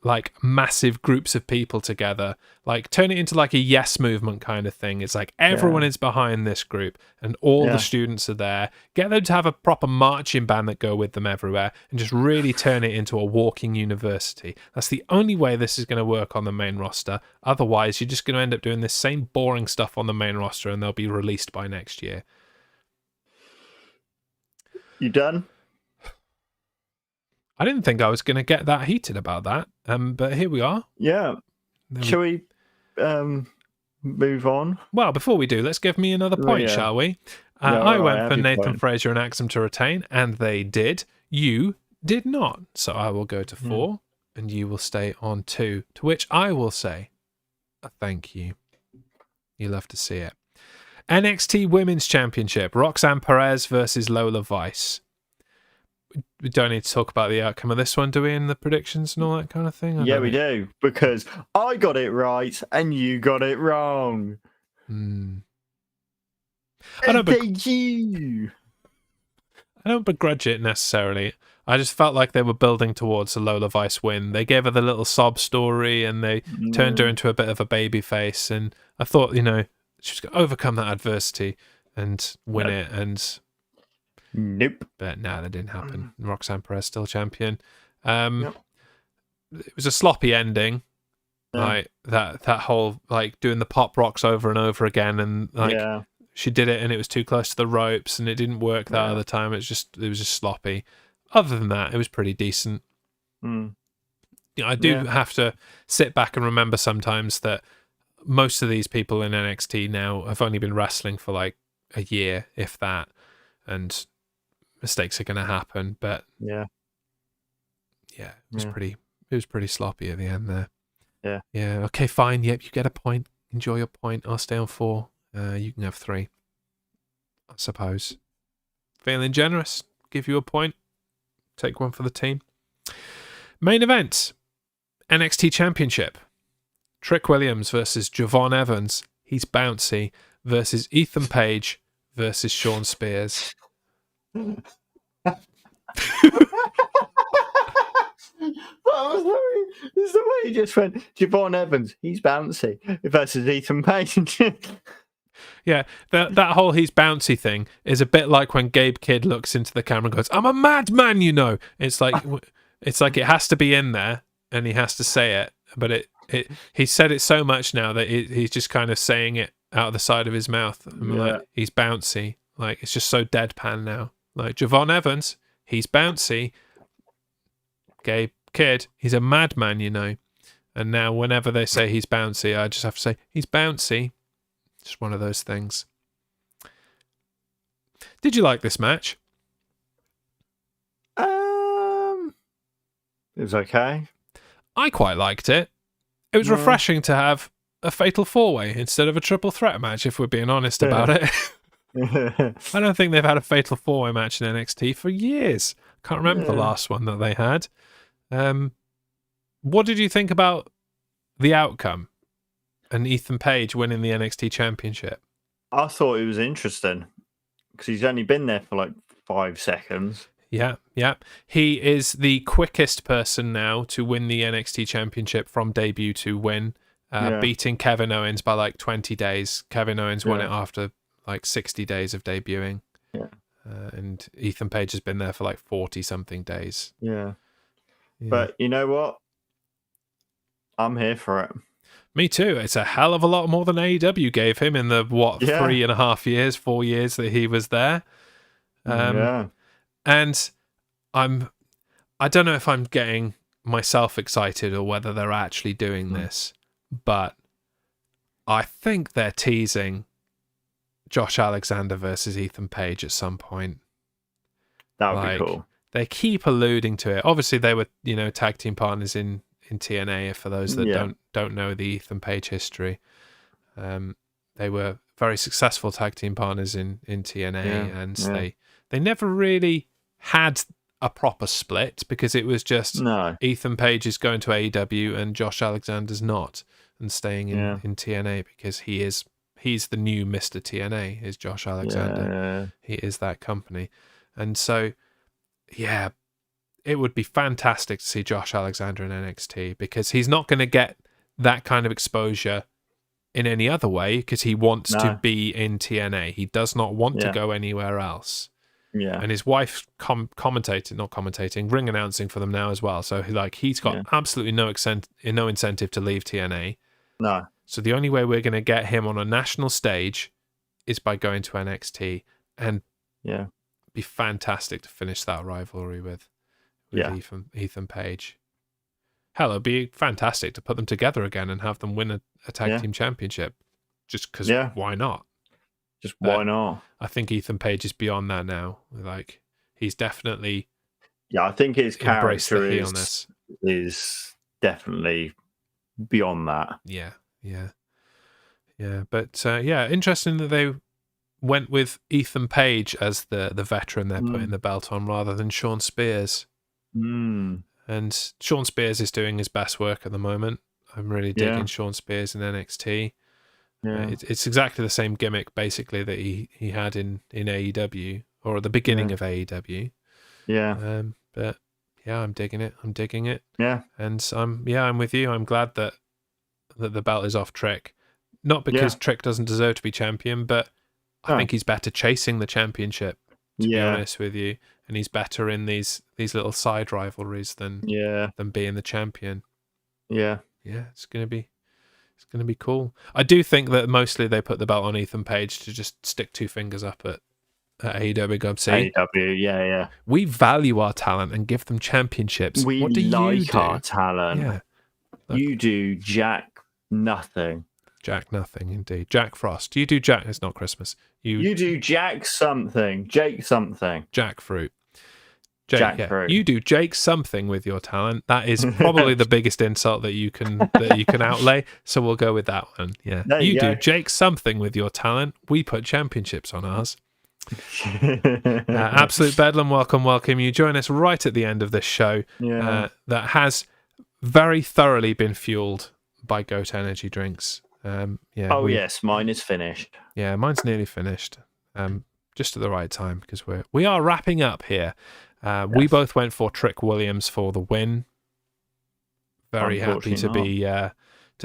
like massive groups of people together, like turn it into like a yes movement kind of thing. It's like everyone is behind this group and all the students are there. Get them to have a proper marching band that go with them everywhere and just really turn it into a walking university. That's the only way this is going to work on the main roster. Otherwise, you're just going to end up doing this same boring stuff on the main roster and they'll be released by next year. You done? I didn't think I was going to get that heated about that, but here we are. Yeah. Shall we move on? Well, before we do, let's give me another point, shall we? I went for Nathan Fraser and Axum to retain, and they did. You did not. So I will go to 4, and you will stay on 2, to which I will say a thank you. You'll love to see it. NXT Women's Championship, Roxanne Perez versus Lola Vice. We don't need to talk about the outcome of this one, do we, in the predictions and all that kind of thing? Yeah, we do, because I got it right and you got it wrong. I don't begrudge it necessarily. I just felt like they were building towards a Lola Vice win. They gave her the little sob story and they turned her into a bit of a baby face. And I thought, she was going to overcome that adversity and win it. And nope. But no, that didn't happen. Roxanne Perez still champion. It was a sloppy ending. Like that whole like doing the pop rocks over and over again, and like she did it and it was too close to the ropes and it didn't work that other time. It was just sloppy. Other than that, it was pretty decent. I do have to sit back and remember sometimes that most of these people in NXT now have only been wrestling for like a year, if that, and mistakes are going to happen. But it was pretty sloppy at the end there. Yeah. Okay, fine. Yep, you get a point. Enjoy your point. I'll stay on 4. You can have 3, I suppose. Feeling generous? Give you a point. Take one for the team. Main event. NXT Championship. Trick Williams versus Javon Evans. He's bouncy. Versus Ethan Page versus Sean Spears. It's the way you just went. Javon Evans, he's bouncy versus Ethan Page. Yeah, that whole he's bouncy thing is a bit like when Gabe Kidd looks into the camera and goes, "I'm a madman," It's like it has to be in there and he has to say it, but he said it so much now that he's just kind of saying it out of the side of his mouth. Like, he's bouncy. Like, it's just so deadpan now. Like, Javon Evans, he's bouncy. Gabe Kidd, he's a madman, And now whenever they say he's bouncy, I just have to say, he's bouncy. Just one of those things. Did you like this match? It was okay. I quite liked it. It was refreshing to have a fatal 4-way instead of a triple threat match, if we're being honest about it. I don't think they've had a fatal 4-way match in NXT for years. Can't remember the last one that they had. What did you think about the outcome and Ethan Page winning the NXT Championship? I thought it was interesting because he's only been there for like 5 seconds. Yeah. He is the quickest person now to win the NXT Championship from debut to win, beating Kevin Owens by like 20 days. Kevin Owens won it after like 60 days of debuting. Yeah. And Ethan Page has been there for like 40-something days. Yeah. But you know what? I'm here for it. Me too. It's a hell of a lot more than AEW gave him in the 3.5 years, 4 years that he was there. And I don't know if I'm getting myself excited or whether they're actually doing this, but I think they're teasing Josh Alexander versus Ethan Page at some point. That would be cool. They keep alluding to it. Obviously, they were, tag team partners in TNA. For those that don't know the Ethan Page history, they were very successful tag team partners in TNA, and they never really had a proper split because it was just Ethan Page is going to AEW and Josh Alexander's not, and staying in TNA because he's the new Mr. TNA is Josh Alexander. He is that company, and so it would be fantastic to see Josh Alexander in NXT, because he's not going to get that kind of exposure in any other way, because he wants to be in TNA. He does not want to go anywhere else. Yeah. And his wife ring announcing for them now as well. So he's got absolutely no incentive to leave TNA. No. So the only way we're going to get him on a national stage is by going to NXT, and be fantastic to finish that rivalry with Ethan Page. Hell, it'd be fantastic to put them together again and have them win a tag team championship. Just because why not? Why not? I think Ethan Page is beyond that now. Like, he's definitely I think his character is definitely beyond that. Yeah. But interesting that they went with Ethan Page as the veteran they're putting the belt on, rather than Sean Spears. And Sean Spears is doing his best work at the moment. I'm really digging Sean Spears in NXT. It's exactly the same gimmick, basically, that he had in AEW, or at the beginning of AEW. But I'm digging it. And I'm with you. I'm glad that the belt is off Trick. Not because Trick doesn't deserve to be champion, but I think he's better chasing the championship, to be honest with you. And he's better in these little side rivalries than being the champion. It's gonna be cool. I do think that mostly they put the belt on Ethan Page to just stick two fingers up at AEW. AEW, we value our talent and give them championships. What do you do? Our talent. Look, you do Jack nothing. Jack nothing, indeed. Jack Frost. You do Jack. It's not Christmas. You do Jack something. Jake something. Jackfruit. Jackfruit. You do Jake something with your talent. That is probably the biggest insult that you can outlay. So we'll go with that one. Yeah. You do Jake something with your talent. We put championships on ours. Absolute Bedlam. Welcome. You join us right at the end of this show that has very thoroughly been fueled by Goat Energy drinks. Yes, mine is finished. Yeah, mine's nearly finished. Just at the right time, because we are wrapping up here. We both went for Trick Williams for the win. Very happy to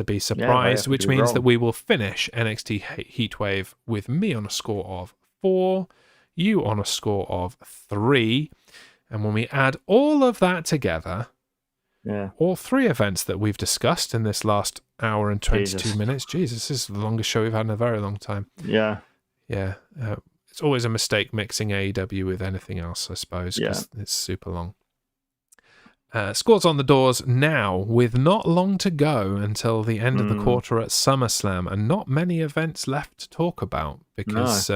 be surprised, which means that we will finish NXT Heatwave with me on a score of 4, you on a score of 3, and when we add all of that together, all 3 events that we've discussed in this last hour and 22 minutes. Jesus, this is the longest show we've had in a very long time. It's always a mistake mixing AEW with anything else, I suppose, because it's super long. Scores on the doors now, with not long to go until the end of the quarter at SummerSlam, and not many events left to talk about, because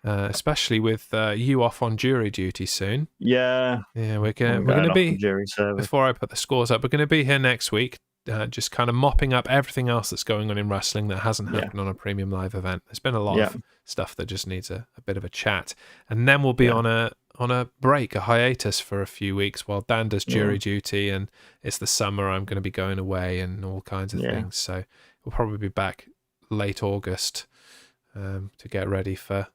especially with you off on jury duty soon. We're gonna be jury service. Before I put the scores up, we're gonna be here next week, just kind of mopping up everything else that's going on in wrestling that hasn't happened on a premium live event. There's been a lot of stuff that just needs a bit of a chat, and then we'll be on a break, a hiatus for a few weeks while Dan does jury duty, and it's the summer. I'm going to be going away and all kinds of things, so we'll probably be back late August to get ready for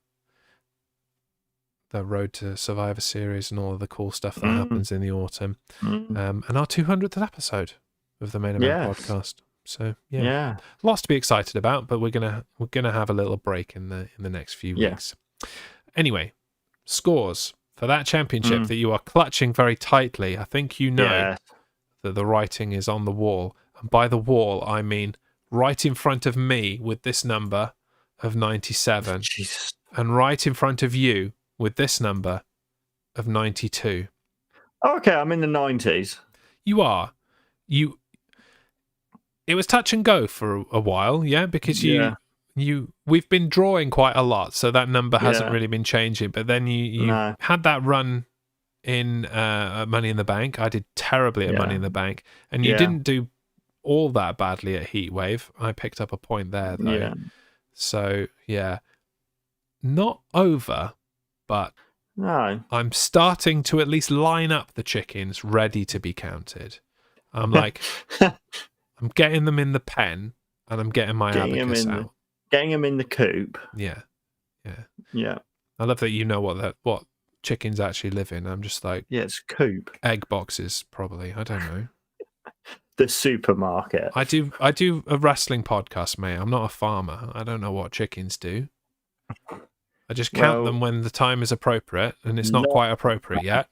the Road to Survivor series and all of the cool stuff that happens in the autumn, and our 200th episode of the Main Event podcast. So lots to be excited about, but we're gonna have a little break in the next few weeks. Anyway, scores for that championship that you are clutching very tightly. I think you know that the writing is on the wall, and by the wall I mean right in front of me with this number of 97, and right in front of you with this number of 92. Okay, I'm in the 90s. You are. It was touch and go for a while, because we've been drawing quite a lot, so that number hasn't really been changing. But then you had that run in Money in the Bank. I did terribly at Money in the Bank, and you didn't do all that badly at Heatwave. I picked up a point there, though. So not over, but I'm starting to at least line up the chickens ready to be counted. I'm like, I'm getting them in the pen, and I'm getting my abacus out. Getting them in the coop. Yeah. I love that you know what chickens actually live in. I'm just like, yeah, it's coop. Egg boxes, probably. I don't know. The supermarket. I do a wrestling podcast, mate. I'm not a farmer. I don't know what chickens do. I just count them when the time is appropriate, and it's not quite appropriate yet.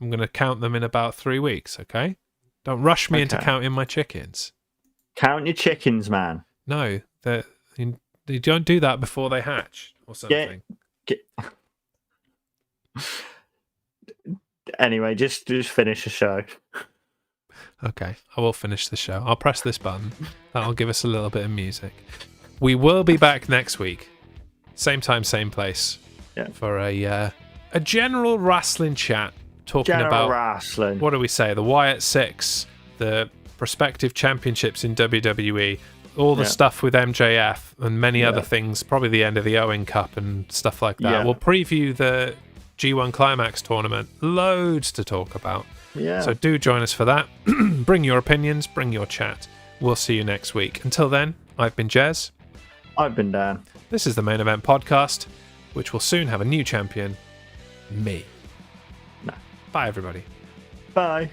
I'm going to count them in about 3 weeks, okay? Don't rush me into counting my chickens. Count your chickens, man. No, you don't do that before they hatch or something. Anyway, just finish the show. Okay, I will finish the show. I'll press this button. That'll give us a little bit of music. We will be back next week. Same time, same place. Yeah. For a general wrestling chat. Talking about wrestling. What do we say? The Wyatt Six, the prospective championships in WWE, all the stuff with MJF, and many other things. Probably the end of the Owen Cup and stuff like that. Yeah. We'll preview the G1 Climax tournament. Loads to talk about. Yeah. So do join us for that. Bring your opinions, bring your chat. We'll see you next week. Until then, I've been Jez. I've been Dan. This is the Main Event Podcast, which will soon have a new champion, me. No. Bye, everybody. Bye.